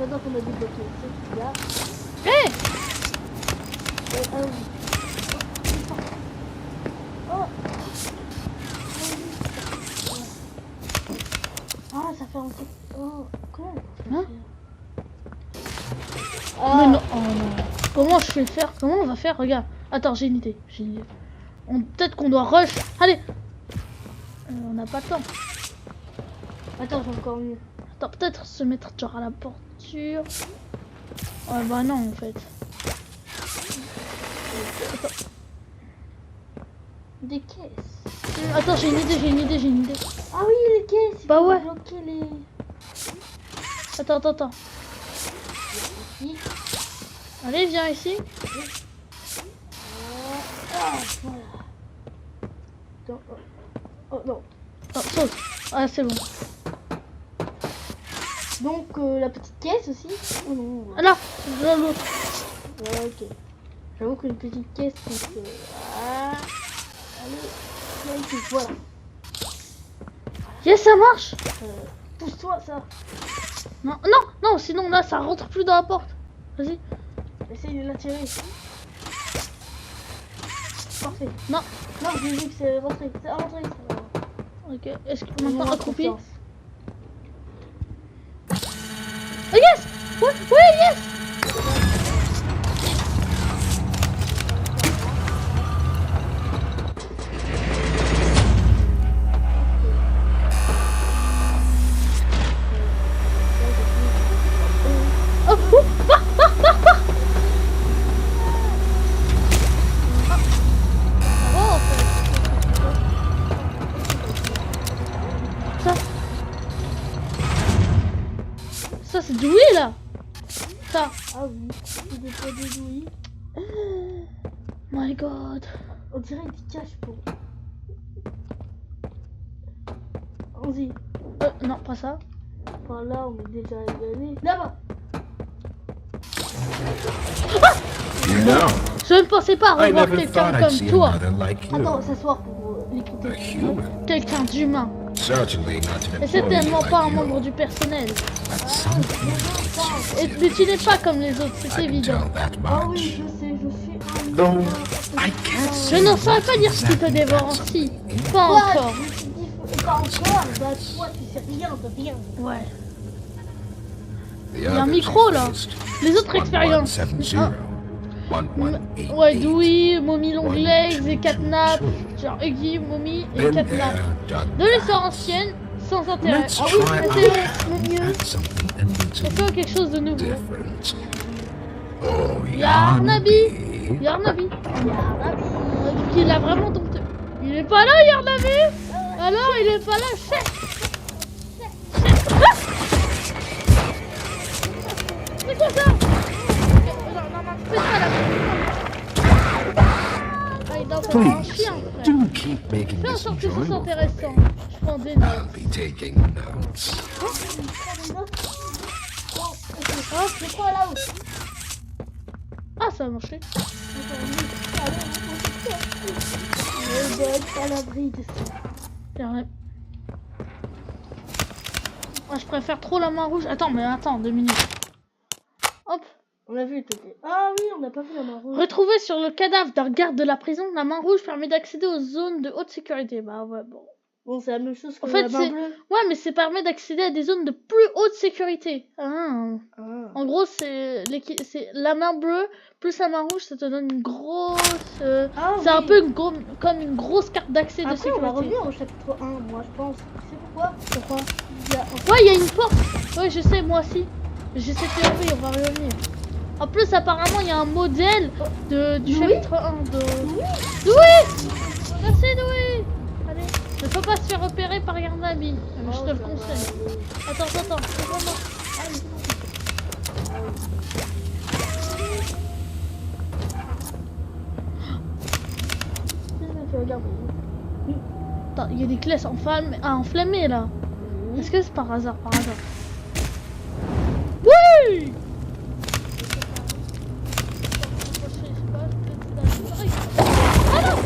maintenant qu'on a débloqué ce là. Hé Oh. Ah, ça fait un truc. Oh, comment on Hein? Ah. Mais non, oh non. Comment je vais faire? Comment on va faire? Regarde. Attends, j'ai une idée. Peut-être qu'on doit rush. Allez. On n'a pas le temps. Attends, j'ai encore mieux. Attends, peut-être se mettre genre à la porture. Ouais, bah non, en fait. Attends. Des caisses. Attends, j'ai une idée. Ah oui, les caisses. Bah ouais. Bloquer les... Attends. Ici. Allez, viens ici. Ah, voilà. Attends, oh non. Oh, saute. Ah, c'est bon. Donc la petite caisse aussi. Oh non. Ah là, l'autre. Ouais, ok. J'avoue qu'une petite caisse, donc... Ah. Allez, là, ici, voilà. Yes, ça marche. Pousse-toi, ça. Non, sinon là, ça rentre plus dans la porte. Vas-y. Essaye de l'attirer. Parfait. Non. Non, j'ai vu que c'est rentré. C'est rentré, ça va. Ok, est-ce que maintenant accroupi? Confiance. Oh yes! Ouais, yes! Oh, oh, en fait. Ça c'est doué là. Ça. Ah oui, c'est des poids de douille. My god. On dirait des caches pour... Vas-y. Non, pas ça. Par là, on est déjà allé. Là-bas. You know, Je ne pensais pas I revoir never quelqu'un thought I'd see comme toi. another like you. Attends, s'asseoir pour A l'écouter. human. Quelqu'un d'humain. Certainly not an Et c'est employee tellement like pas un you. membre du personnel. But something Mais tu n'es pas comme les autres, c'est I can évident. tell that Ah much. oui, je sais, je suis un... Though I can't Je say n'en saurais pas dire ce qui te exactly dévore that's ainsi. something. Pas Quoi? encore. Je me suis dit, pas encore. Bah toi, tu sais rien de rien. Ouais. The Il y a un others micro là. faced Les autres expériences. 1170, Ah. 1188. Ouais, Dewey, Mommy Longlegs et Catnap. Genre Huggy, Mommy et Been Catnap. there, done De l'histoire ancienne, sans intérêt. Let's Ah oui, try mais out c'est mieux. at something a little On fait quelque chose de nouveau. different. Oh, Yarnaby. Yarnaby. Donc il a vraiment dompté. Il est pas là, Yarnaby. Alors, il est pas là, chef. C'est quoi ça? Non, fais pas là. Ah, il danse comme un Please, chien, frère. do keep making Fais en this sorte que ce soit enjoyable. intéressant. Je prends des notes. I'll be taking notes. Ah, c'est quoi là-haut? Ah, ça a marché. On doit être à l'abri de ça. Ouais, je préfère trop la main rouge. Attends, 2 minutes. Hop. On l'a vu, t'étais... Ah oui, on n'a pas vu la main rouge. Retrouvé sur le cadavre d'un garde de la prison, la main rouge permet d'accéder aux zones de haute sécurité. Bah ouais, bon. Bon, c'est la même chose que En fait, la main c'est... bleue. Ouais, mais ça permet d'accéder à des zones de plus haute sécurité. Ah. Ah. En gros, c'est la main bleue plus la main rouge, ça te donne une grosse... Ah, c'est un oui. peu comme une grosse carte d'accès de Après, on va sécurité. revenir au chapitre 1, moi, je pense. Tu sais pourquoi? Pourquoi? Il y a... Ouais, il y a une porte. Ouais, je sais, moi aussi. J'ai cette théorie, on va revenir. En plus, apparemment, il y a un modèle du Louis chapitre 1 de... Louis. Merci, Louis. Allez, ne faut pas se faire repérer par Yarnaby. Je te le conseille. Attends. C'est vraiment... Attends, il y a des classes enflammées là. Est-ce que c'est par hasard? Oui! Ah non!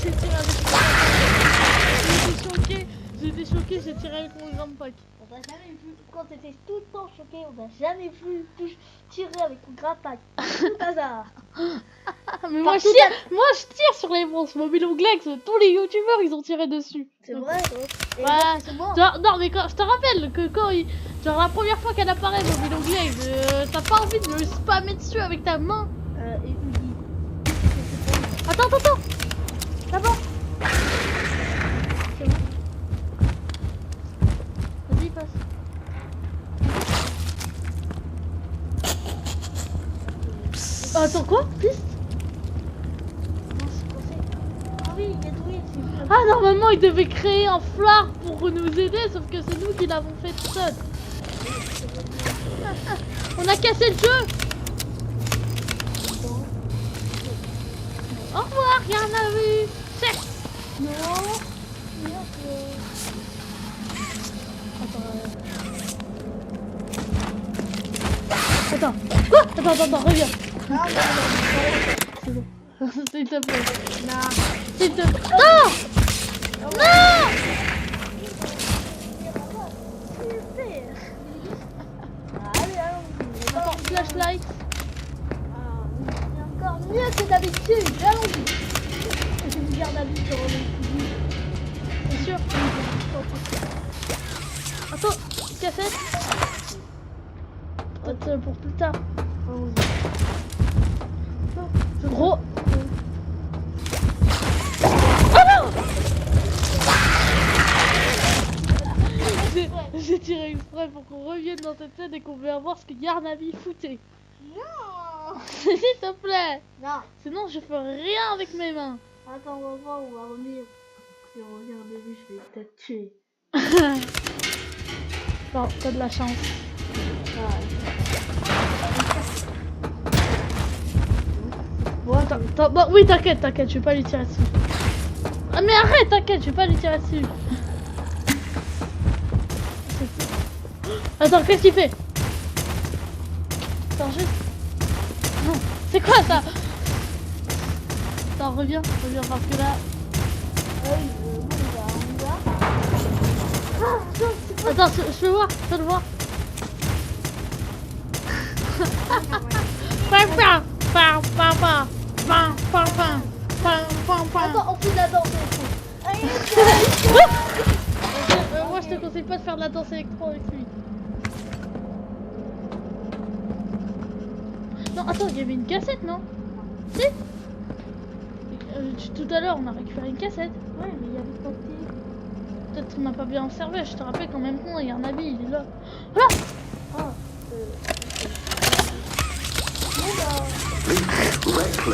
J'ai tiré avec J'étais choqué, j'ai tiré avec mon grand pack. On t'a jamais vu quand t'étais tout le temps choqué, on t'as jamais pu tirer avec ton grappin. Tout hasard. Mais moi je tire sur les monstres. Mobile Onglex, tous les youtubeurs ils ont tiré dessus. C'est vrai. Et Ouais. moi, c'est moi. Genre, non mais quand, je te rappelle que quand il... Genre la première fois qu'elle apparaît Mobile Onglex, t'as pas envie de le spammer dessus avec ta main. Et Udi. Attends. D'abord. C'est bon. Vas-y, passe. Attends, quoi? Piste? Non, c'est passé. Ah oui, il y a doué. Ah, normalement, il devait créer un phare pour nous aider, sauf que c'est nous qui l'avons fait tout seul. On a cassé le jeu. Au revoir, rien à vu. Non. Attends. Quoi? Attends, reviens. Non. C'est bon. S'il te plaît. Non. S'il te plaît. Non! Non! Allez, allons-y. Attends, flashlight. C'est encore mieux que d'habitude. Allons-y. J'ai une garde à vue sur le fusil. C'est sûr. Attends, cassette. Peut-être pour plus tard. Gros. Oh non! J'ai tiré exprès pour qu'on revienne dans cette scène et qu'on veut voir ce que Yarnavi foutait. Non. S'il te plaît. Non. Sinon je fais rien avec mes mains. Attends, on va voir, on va revenir. Si on revient au début, je vais peut-être tuer. Bon, t'as de la chance. Bon, attends, bon, oui, t'inquiète, je vais pas lui tirer dessus. Ah, mais arrête, t'inquiète, je vais pas lui tirer dessus. Attends, qu'est-ce qu'il fait? Attends, juste. Non, c'est quoi ça? Attends, reviens parce que là. Attends, je veux voir, je veux le voir. Attends, on fait de la danse Moi je te conseille pas de faire de la danse électro avec lui. Non, attends, il y avait une cassette, non? Si? Tout à l'heure on a récupéré une cassette. Ouais, mais il y avait pas de thé. Peut-être qu'on n'a pas bien observé, je te rappelle qu'en même temps il y a un habit, il est là. Voilà!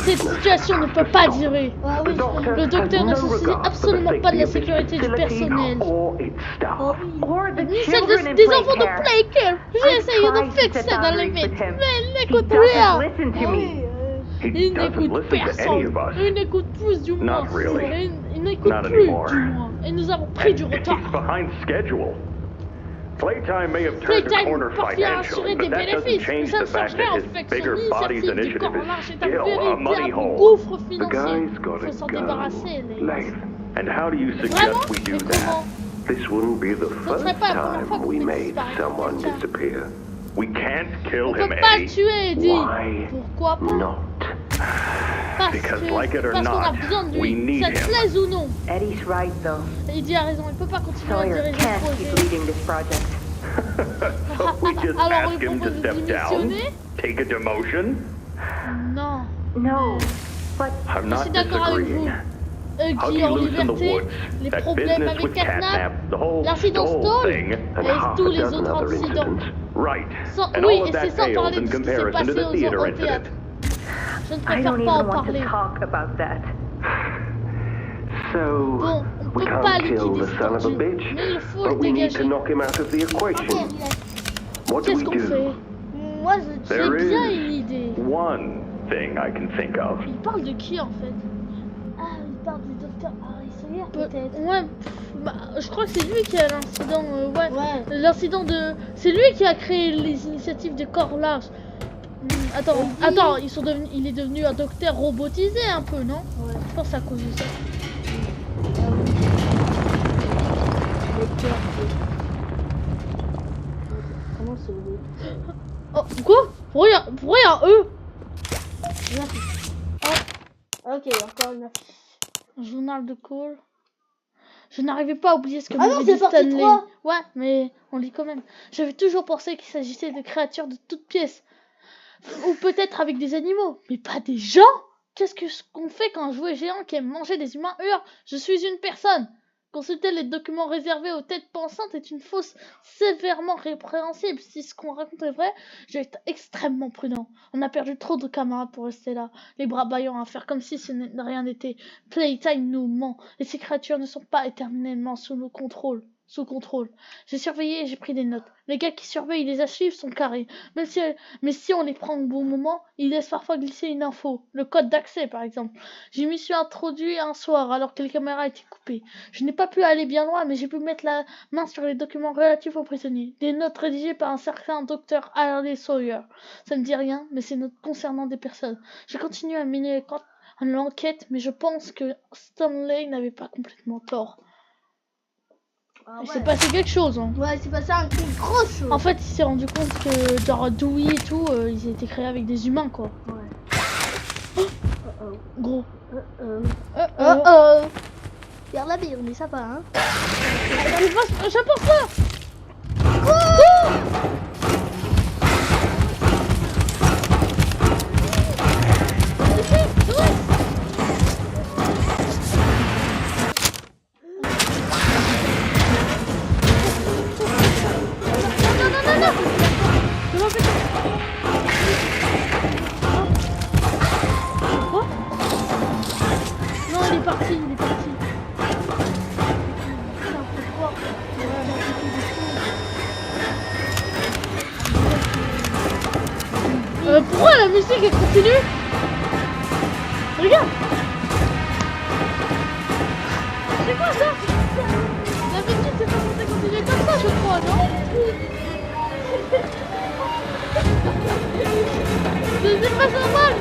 Cette situation ne peut pas durer. Ah oui, Le docteur ne se soucie absolument pas de la sécurité du personnel. Ni celle des enfants de Playcare. J'ai essayé de fixer dans les vite, mais il n'écoute rien. Il n'écoute personne. Il n'écoute plus du moins. Il n'écoute plus du moins. Et nous avons pris du retard. Playtime may have turned a Playtime corner parvient à assurer financially, des but that doesn't bénéfices, mais change ça ne the fact change rien that au his fait que bigger son bodies initiative du initiative corps en is marche est un still a money véritable hole. gouffre The financier. guy's Il got faut to s'en go. débarrasser, les... Lane, And how do you Vraiment? suggest we do Mais that? comment? this wouldn't be the serait first pas la première fois time qu'on we fait made disparaître someone quelqu'un. disappear. We can't On kill peut him, pas le Eddie. tuer, Eddie. Why Pourquoi pas? not? Because like it or parce qu'on a not, besoin de we lui, need ça te him. plaise ou non. Eddie's right, though. Eddie a raison, il peut pas continuer à Sawyer diriger le can't keep projet. leading this project. So we just Alors, ask on lui him to propose de step down, démissionner? take a demotion? Non. No, but I'm Je not suis d'accord avec vous. disagreeing. Qui est en Huggy loose in the liberté, woods, les that problèmes business avec with Catnap, Catnap, the whole l'incident Stoll Stoll, thing, And et half tous a les dozen autres other incidents. incidents. right. Sans- And oui, all of et that c'est sans pales parler in de ce qui s'est comparison to passé the theater au incident. théâtre. Je ne I préfère don't pas en even want parler. to talk about that. So, Bon, on we peut pas can't kill liquider the ce son of a tortue, bitch, mais il faut but le we need dégager. to knock him out of the equation. What do Qu'est-ce we qu'on do? fait? Moi, J'ai There bien is une idée. one thing I can think of. Il parle de qui en fait? Ah, il parle du docteur Harry Sawyer, peut-être. Ouais, bah, je crois que c'est lui qui a l'incident. Ouais, Ouais. l'incident de. C'est lui qui a créé les initiatives de corps large. Attends, il est devenu un docteur robotisé un peu, non? Ouais. Je pense à cause de ça. Comment c'est Oh, quoi? Pourquoi il y a un E? Une affiche. Oh. Ok, encore une affiche. Journal de Cole. Je n'arrivais pas à oublier ce que Ah non, m'avait c'est dit partie Stanley. 3. Ouais, mais on lit quand même. J'avais toujours pensé qu'il s'agissait de créatures de toutes pièces. Ou peut-être avec des animaux, mais pas des gens. Qu'est-ce qu'on fait quand un jouet géant qui aime manger des humains hurle « Je suis une personne !» Consulter les documents réservés aux têtes pensantes est une fausse sévèrement répréhensible. Si ce qu'on raconte est vrai, je vais être extrêmement prudent. On a perdu trop de camarades pour rester là, les bras bâillants à faire comme si rien n'était. Playtime nous ment, et ces créatures ne sont pas éternellement sous contrôle. J'ai surveillé et j'ai pris des notes. Les gars qui surveillent les archives sont carrés. Mais si on les prend au bon moment, ils laissent parfois glisser une info. Le code d'accès, par exemple. Je m'y suis introduit un soir alors que les caméras étaient coupées. Je n'ai pas pu aller bien loin, mais j'ai pu mettre la main sur les documents relatifs aux prisonniers. Des notes rédigées par un certain docteur Harley Sawyer. Ça ne dit rien, mais c'est notes concernant des personnes. J'ai continué à mener l'enquête, mais je pense que Stanley n'avait pas complètement tort. Ah, Il ouais. s'est passé quelque chose, hein. Ouais, c'est passé une grosse chose. En fait, il s'est rendu compte que genre Dewey et tout, ils étaient créés avec des humains, quoi. Ouais. Gros. Regarde la bille, on est sympa, hein. J'apporte ça. Quoi? Non, il est parti. Pourquoi la musique elle continue? Regarde. C'est quoi ça? D'habitude c'est pas censé continuer comme ça, je crois, non? C'est pas normal.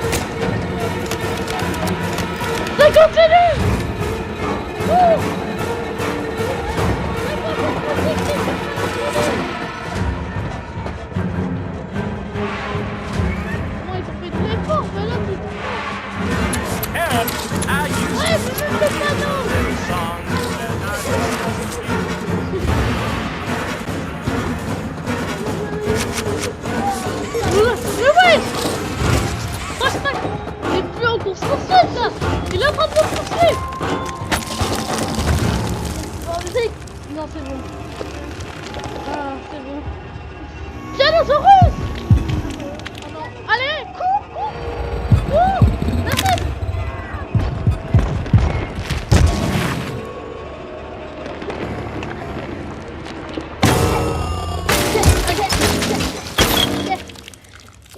Ça continue. Comment ils ont fait très fort, mais là Mais ouais. Il est plus en course-poursuite là. Il est en train de me poursuivre. Non, c'est bon. Ah, c'est bon. Tyrannosaurus! Oh non. Allez, cours! Merci!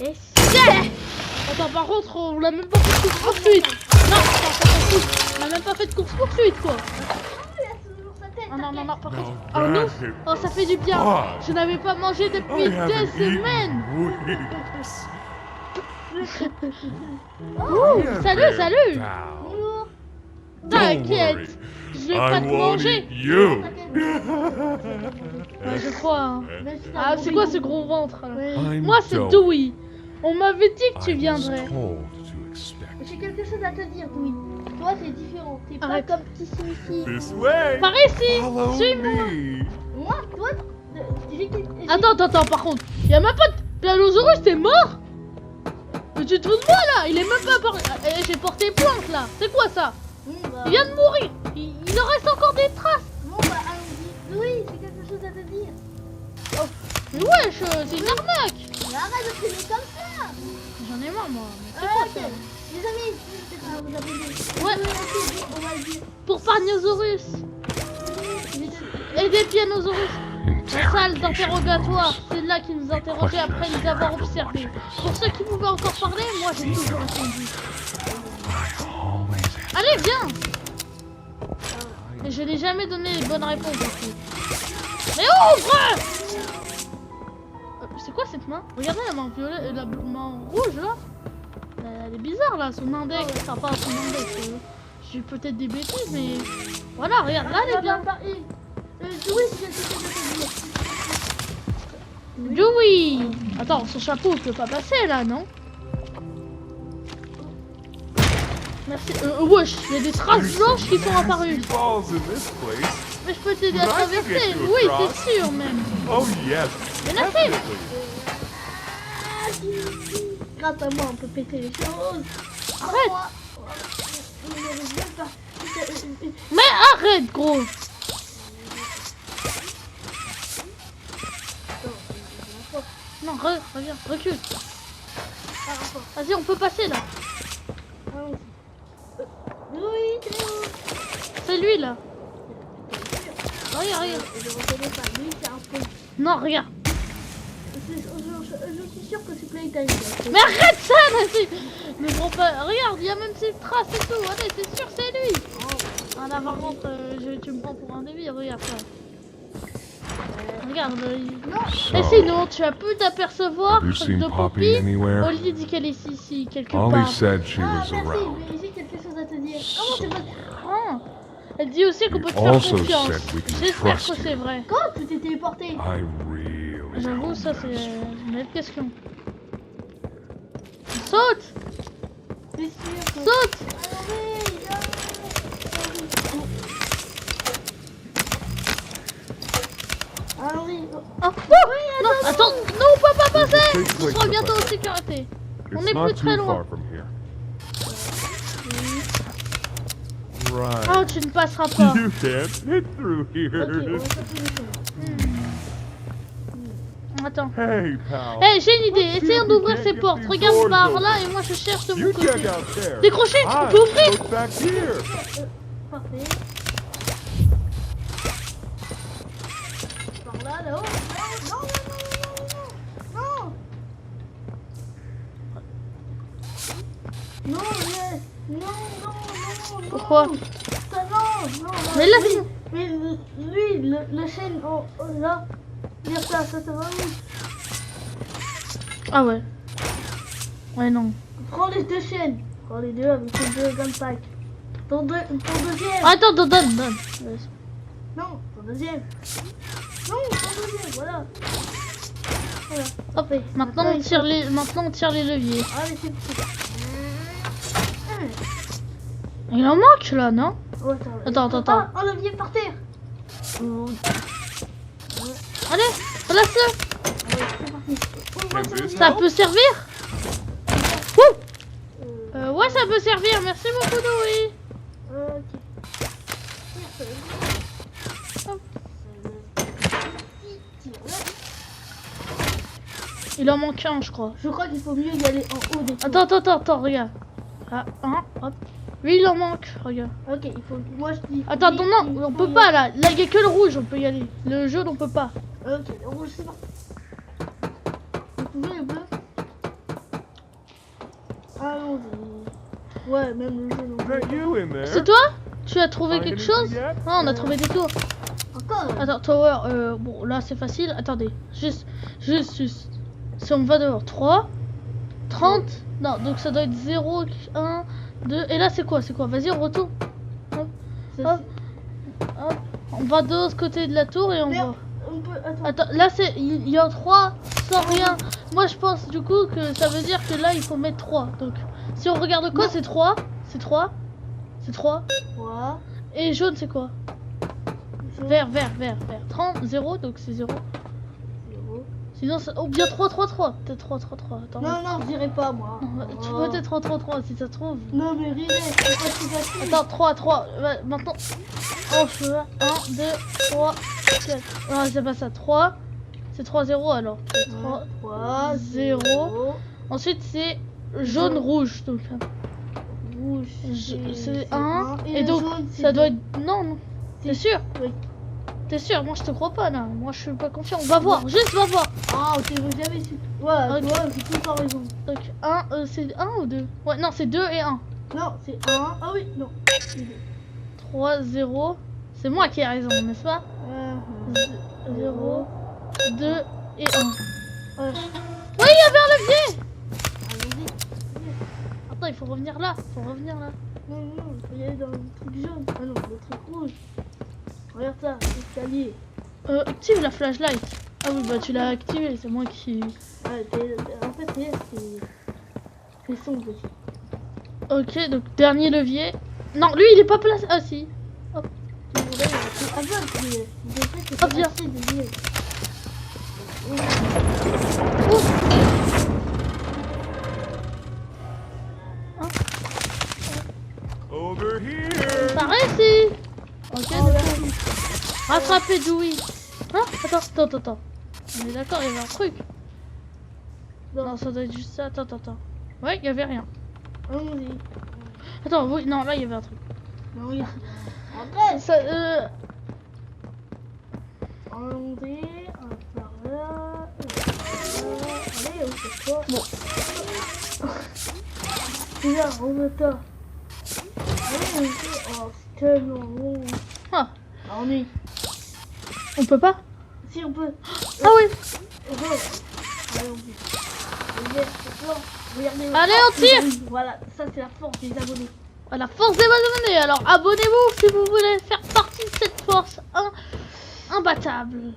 Et Attends, par contre, on l'a même pas fait de course-poursuite. Non, on a même pas fait de course-poursuite, quoi. il a toujours sa tête. Oh non, non, non, par contre. Now Oh non! that it Oh, ça fait du bien! was. Je n'avais pas mangé depuis I 2 haven't semaines! eaten weeks. Ouh, salut, salut! Now, Bonjour. don't T'inquiète! worry. Je vais I pas te won't manger! eat you. Ouais, je crois, hein. Même si t'as Ah, un c'est gros quoi bidon. ce gros ventre là? I'm Moi, c'est Dewey. Dewey! On m'avait dit que tu I was viendrais! told to expect J'ai quelque chose à te dire, oui. Toi, c'est différent. T'es pas Arrête. comme petit Simi. this way. Par ici! Follow Suis-moi! me. Moi, toi, j'ai Attends, par contre, y'a même pas de Tyrannosaurus, t'es mort? Mais tu te fous de moi là? Il est même pas porté. J'ai porté plainte là! C'est quoi ça? Il vient de mourir! Il en reste encore des traces! Bon, bah, allons-y. Oui, j'ai quelque chose à te dire. Mais wesh, c'est une arnaque! Mais arrête de traîner comme ça. J'en ai marre moi! Mais c'est quoi ça? Les amis, vous avez dit. Ouais. On va le dire. Pour Parniosaurus et des Pianosaurus. La salle d'interrogatoire, c'est là qu'ils nous interrogeaient après les avoir observés. Pour ceux qui pouvaient encore parler, moi j'ai toujours répondu. Allez, viens! Et je n'ai jamais donné les bonnes réponses aussi. Mais ouvre! C'est quoi cette main? Regardez la main violet et la main rouge là. Elle est bizarre là, son index. Enfin, pas son index. J'ai peut-être des bêtises, mais voilà, regarde, là elle est bien. Oui, c'est quelque chose à te dire. Dewey. Attends, son chapeau, il peut pas passer là, non? Merci. Wesh, il y a des traces blanches qui sont apparues. Balls in this place. Mais je peux t'aider à traverser. Oui, c'est sûr même. Oh yes, Mais la fille. definitely. Grâce à moi, on peut péter les choses. Arrête. On n'arrive même pas. Mais arrête, gros. Non, reviens, recule. Vas-y, on peut passer là. Oui, c'est où? C'est lui là. Regarde, regarde. Je reconnais pas. Lui, c'est un peu. Non, regarde. Je suis sûr que c'est Playtime. Mais arrête ça, vas-y. Me prends pas. Regarde, il y a même ses traces et tout. Allez, c'est sûr, c'est lui. Ah là, par contre, tu me prends pour un débile. Regarde ça. Regarde. Et sinon, tu as pu t'apercevoir Have you seen de Poppy Poppy. anywhere? Oli dit qu'elle est ici, quelque Ollie part. said she Ah, was merci, around. mais j'ai quelque chose à te dire. Comment c'est pas... Ah. Elle dit aussi qu'on peut te He faire also confiance. said we can J'espère trust que c'est you. vrai. Quand tu t'es téléporté? I really J'avoue, ça hope c'est this. une belle question. Saute! C'est sûr que... Saute! Allons-y. Oh, non, non, attends, non, on peut pas passer! On sera bientôt en sécurité. On It's n'est not plus très too loin. far from here. Right. Oh, tu ne passeras pas. You can't fit through Ok, on here. va chercher les choses. Attends. Hey, pal. Eh, j'ai une idée. Essayons d'ouvrir ces portes. Regarde par là et moi je cherche de mon You côté. check out there. Décrochez, I on peut ouvrir. look back here. Parfait. Par là, là-haut. Non, non, non, non, non, non. Non, yes. Non, non, non, non. Pourquoi? Ça, non, non. Mais là, oui, mais lui, le chaîne, oh, là. Dire ça, ça va où? Ah ouais. Ouais, non. Prends les deux chaînes. Prends les deux avec les deux gunpacks. Ton deuxième. Attends, donne. Non, ton deuxième. Non, ton deuxième, voilà. Voilà. Hop, maintenant on tire les leviers. Allez, c'est petit. Il en manque là, non? Oh, Attends. Ah, un levier par terre. Allez, place-le. Ouais, c'est parti. Ouvre ce levier. Ça peut servir? Ouh. Ouais, ça peut servir. Merci beaucoup, Louis. Ok. Il en manque un, je crois. Je crois qu'il faut mieux y aller en haut des tours. Attends, regarde. Ah, un, hop. Lui, il en manque, regarde. Ok, il faut. Moi je dis. Attends, il non, faut on peut y pas là. Là, il y a que le rouge, on peut y aller. Le jaune, on peut pas. aller. Ok, le rouge, c'est parti. Vous pouvez le bleu? Allons-y. Ouais, même le jaune. Is that you in there? C'est toi? Tu as trouvé Find quelque anything chose? yet? Ah, on a trouvé des tours. Encore? Attends, tower, bon, là, c'est facile. Attendez, juste. Si on va dehors, 3, 30. Non, donc ça doit être 0, 1, 2. Et là, c'est quoi? Vas-y, on retourne. Hop. On va de l'autre côté de la tour et on Mais va. on peut. Attends. Attends, là, il y a 3 sans rien. Moi, je pense du coup que ça veut dire que là, il faut mettre 3. Donc, si on regarde quoi, c'est 3. C'est 3. 3. Et jaune, c'est quoi? Vert. 30, 0, donc c'est 0. Sinon, ou bien 3. Peut-être 3. Attends. Non, je dirais pas moi. Tu peux peut-être 3 si ça se trouve. Non, mais Ridley, c'est pas si facile. Attends, 3. Maintenant. Oh, je veux 1, 2, 3, 4. Non, c'est pas ça. 3. C'est 3, 0 alors. 3, 0. Ensuite, c'est jaune, rouge. Donc, Rouge. c'est 1. Et Et le donc, jaune, c'est ça doit deux. être. Non. T'es sûr? Oui. T'es sûr? Moi, je te crois pas là. Moi, je suis pas confiant. On va voir. Juste, va voir. Ah, ok, vous avez su. Ouais, Ok. toi, j'ai tout le temps raison. Donc, 1, c'est 1 ou 2? Ouais, non, c'est 2 et 1. Non, c'est 1. Ah oui, non. 3, 0. C'est moi qui ai raison, n'est-ce pas? 0, 2 et 1. Ouais. Oui, il y avait un levier! Allons-y. Attends, il faut revenir là. Non, il faut y aller dans le truc jaune. Ah non, le truc rouge. Regarde ça, l'escalier. Active la flashlight. Ah oui, bah tu l'as activé, c'est moi qui... Ouais, en fait, c'est son petit. Ok, donc dernier levier. Non, lui il est pas placé. Ah si. Ah, voilà, c'est Ah, viens. assez de lieux. Over here. T'as réussi. Ok, du coup. Rattraper Dewey. Hein? Attends. On est d'accord, il y avait un truc. Non, ça doit être juste ça. Attends. Ouais, il y avait rien. Allons-y. Attends, oui, non, là il y avait un truc. Non, oui. Après, Ça, allons-y. Par là. Allez, on fait quoi? Bon. C'est là, on veut ça. Allez, on fait. Oh, c'est tellement long. Ah, On est. on peut pas? Si, on peut. Ah oui. Allez, on peut. Regardez. Allez, on tire. Oui, voilà, ça c'est la force des abonnés. À la force des abonnés. Alors abonnez-vous si vous voulez faire partie de cette force imbattable.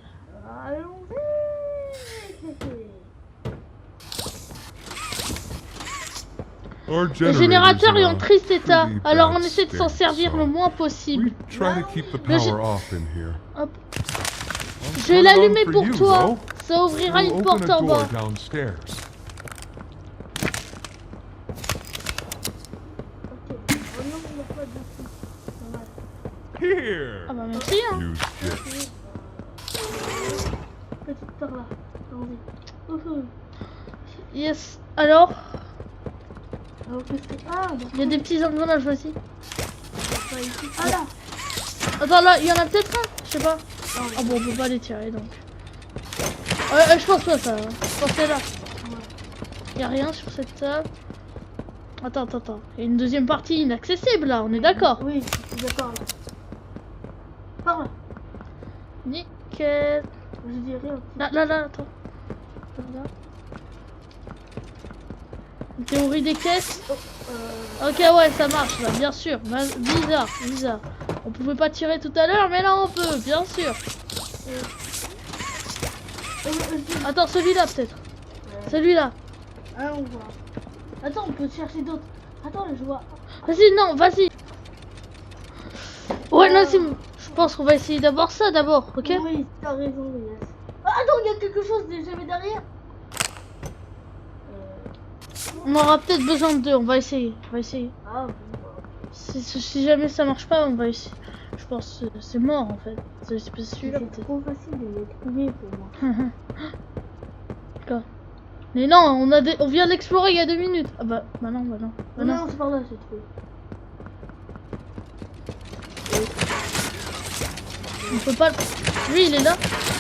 Our Le générateur est en generator's triste in a état, pretty alors on bad essaie de s'en state, servir so le moins possible. we try to keep the Le gé- power off in here. Hop. I'll Je turn vais it l'allumer on pour you, toi. though. Ça ouvrira We'll une open porte a en door bas. downstairs. Here. Ah bah merci hein. Use this. Petite par là. Allons-y. Yes. Alors, Alors que c'est. Ah, bah, il y a des petits engrenages aussi. pas ici. Ah là. Attends là, il y en a peut-être un. Je sais pas. Ah bon, on peut pas les tirer donc. Ouais, je pense pas ça. Je pense que là. Il y a rien sur cette table. Attends. Il y a une deuxième partie inaccessible là. On est d'accord. Oui, je suis d'accord. Par là. Nickel. Je dis rien. Là, attends. Là. Une théorie des caisses. Ok, ouais, ça marche là, bien sûr. Bizarre. On pouvait pas tirer tout à l'heure, mais là on peut, bien sûr. Attends, celui-là peut-être. Celui-là. Ah, on voit. Attends, on peut chercher d'autres. Attends, je vois. Vas-y. Ouais, non, je pense qu'on va essayer d'abord ça d'abord, ok? Oui, t'as raison, yes. Ah, attends, il y a quelque chose que j'avais derrière. On aura peut-être besoin de deux, on va essayer. Ah, bon. Si jamais ça marche pas, on va essayer. Je pense que c'est mort en fait. C'est pas celui-là C'est peut-être. trop facile de les trouver pour moi. Quoi? Mais non, on vient d'explorer il y a 2 minutes. Ah bah non. Non, c'est par là, j'ai trouvé. On peut pas. Lui il est là.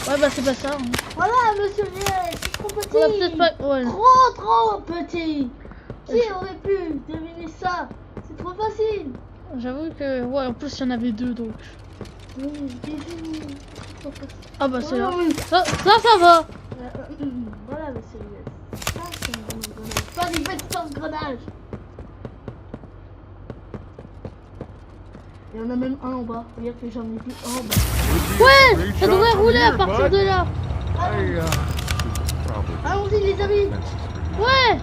Ouais bah c'est pas ça. Hein. Voilà, monsieur Riel, c'est trop petit. On a peut-être pas. Ouais. Trop petit. Qui aurait pu deviner ça? C'est trop facile. J'avoue que ouais en plus il y en avait 2 donc. Oui, bisous. Trop facile. Ah bah c'est là. Oui. Ça va. Voilà, monsieur Riel. Ça, c'est un engrenage. Pas des petits engrenages. Il y en a même un en bas. Regarde que j'en ai vu un en bas. Ouais, Great ça job devrait from rouler à here, partir bud. de là. I, probably Allons-y, les amis. fences for you. Ouais.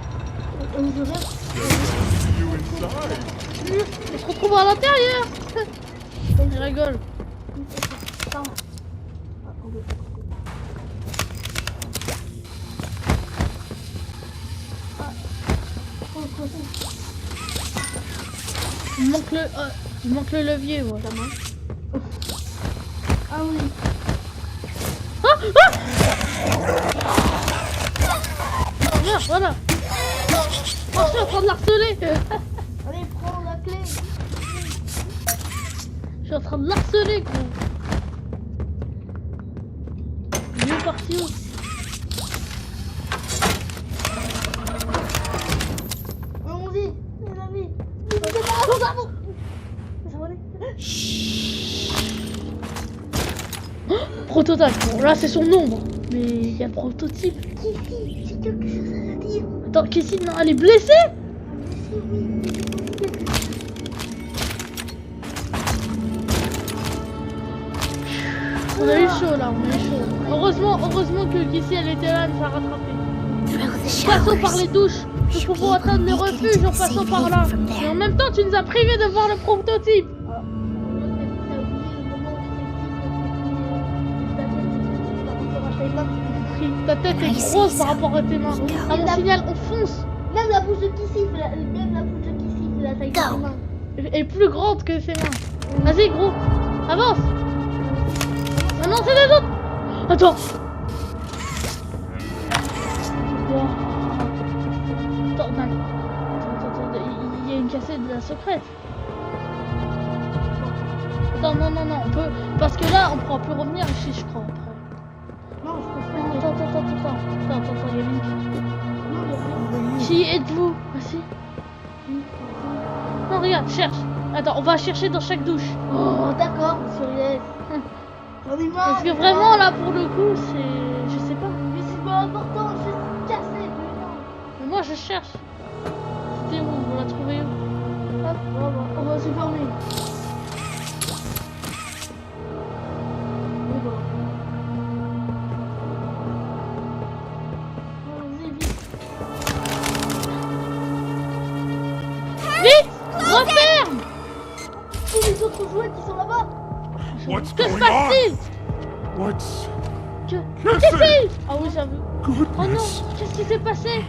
Je reste. See you inside. On se retrouve à l'intérieur. Il rigole. Attends. Ah, on veut. Il manque le levier, ouais. Ta main. Ah oui. Regarde, voilà. Oh, je suis en train de l'harceler. Allez, prends la clé. Je suis en train de l'harceler, gros. Il est parti où? Allons-y, les amis. Ça va aller. Prototype. Bon, là, c'est son ombre. Mais il y a le prototype. Kiki, j'ai quelque chose à dire. Attends, Casey, non, elle est blessée? On a eu chaud là, on a eu chaud. Heureusement que Kissy elle était là, elle nous a rattrapé. Passons par les douches. Nous pouvons atteindre le refuge en passant par là. Et en même temps, tu nous as privé de voir le prototype. Ta tête est grosse par rapport à tes mains. À mon signal, on fonce. Même la bouche de Kissy fait la taille de ses mains. Et plus grande que ses mains. Vas-y, gros. Avance. Maintenant, c'est les autres. Attends. Wow. Attends, il y a une cassette de la secrète. Attends, non, on peut... Parce que là, on pourra plus revenir ici, je crois, après. Non, je peux Attends, il y a une... Qui êtes-vous? Vas-y. Non, regarde, cherche. Attends, on va chercher dans chaque douche. Oh, d'accord, monsieur Yes. J'en ai marre. Parce que vraiment, là, pour le coup, c'est... Je sais pas. Mais c'est pas important, je vais casser, Mais moi, je cherche. C'était où? On l'a trouvé où? Hop, on va se fermer. Vite! Referme! Tous les autres jouets qui sont là-bas. What's Que se going on? passe-t-il? What's Qu'est-ce? Ah oui, j'avoue. Oh non, goodness? qu'est-ce qui s'est passé?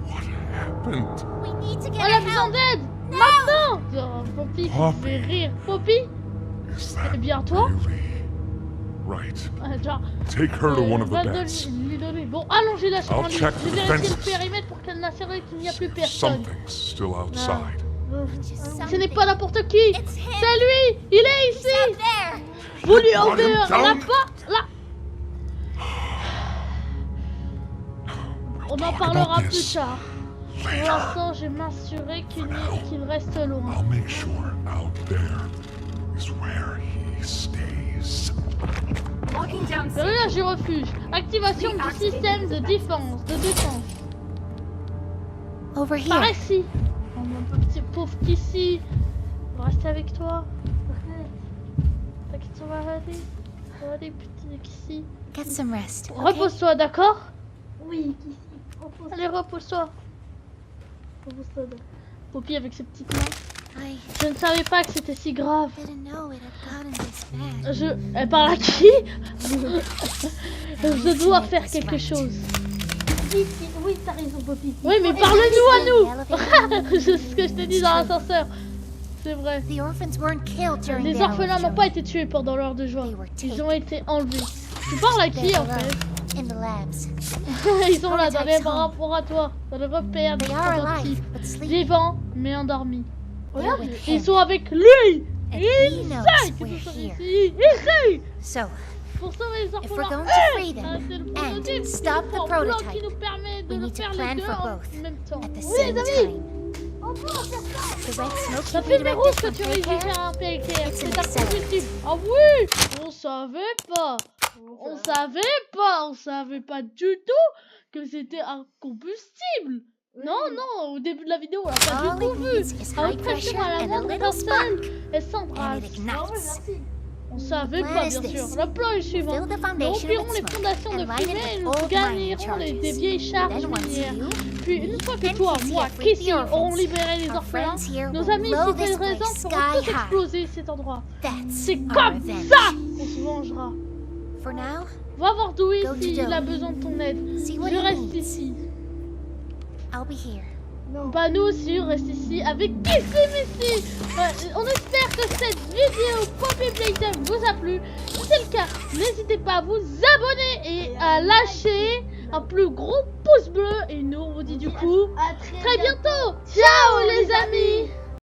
What happened? On a besoin d'aide! Maintenant! Oh, Poppy qui se fait rire. Poppy? Is that Eh bien, toi? really right? Genre, Take her to one of the va beds. lui donner. Bon, allongez-la sur I'll un lit. check Je vais the vérifier le fences. périmètre pour qu'elle m'assure qu'il n'y a plus personne. Something's still outside. Ce n'est pas n'importe qui! C'est lui! Il est ici! Vous lui Brought him enverrez down? la porte là! On en talk parlera about plus this tard. Pour later. l'instant, je m'assurer qu'il reste loin. I'll make sure out there is where he stays. Verrouillage du refuge. Activation du système de défense. Over Par here. ici. Oh mon petit pauvre Kissy. On va rester avec toi. T'inquiète, on va aller. Allez, petit Kissy. Get some rest. Okay? Repose-toi, d'accord? Oui, Kissy. Repose-toi. Allez, repose-toi. Repose-toi. Poppy avec ses petites mains. I Je ne savais pas que c'était si grave. didn't know it had gotten this bad. Elle parle à qui? Je dois faire quelque chose. Oui, t'as raison, Poppy. Oui, mais parle-nous à nous. C'est ce que je t'ai dit dans l'ascenseur. C'est vrai. The orphans weren't killed during Les the orphelins hour n'ont pas été tués pendant l'heure de joie. They were Ils ont taken. été enlevés. Tu parles à qui en fait? In the labs. Ils sont là dans les laboratoires, dans le repère des They are alive, prototypes. but sleeping. Vivants mais endormis. They're with Ils him. sont avec lui. And Il he knows sait qu'ils we're sont here. ici. Ici. So, Pour sauver les if we're orphelins. going to free them Arrêtez le and prototype. stop Il the nous faut un plan qui prototype, nous permet de we le need to faire les plan deux for en both même temps. at the Oui, same les amis. time. On peut faire ça. The red smoke Ça you fait mes rouges redirected que tu from réussis Paycare? faire un PKR. It's C'est in un the cellar. combustible. Ah oui. On savait pas. On savait pas du tout que c'était un combustible. Non, au début de la vidéo, on l'a pas All du tout it vu. needs is À high haute pression pressure à la and a moindre little personne spark, et s'embrasse. and it ignites. On savait plan pas, is bien this. sûr. Le plan est suivant. Fill the Nous foundation remplirons with les smoke fondations de and line it fumée et with nous old mining gagnerons des charges. vieilles charges Then once minières. you Puis une fois que and toi, Kissy moi, have freed Kissy the orphans, auront libéré les our orphelins, friends here nos will amis blow ici this présents place feront sky tout high. exploser cet endroit. That's C'est our comme revenge. ça qu'on se vengera. For now, Va voir Dewey Go to s'il Dewey. a besoin de ton aide. see what Je he reste needs. ici. I'll be here. Bah nous aussi on reste ici avec Kissy Missy. On espère que cette vidéo Poppy Playtime vous a plu. Si c'est le cas, n'hésitez pas à vous abonner et à lâcher un plus gros pouce bleu. Et nous on vous dit du coup À très bientôt. Ciao les amis.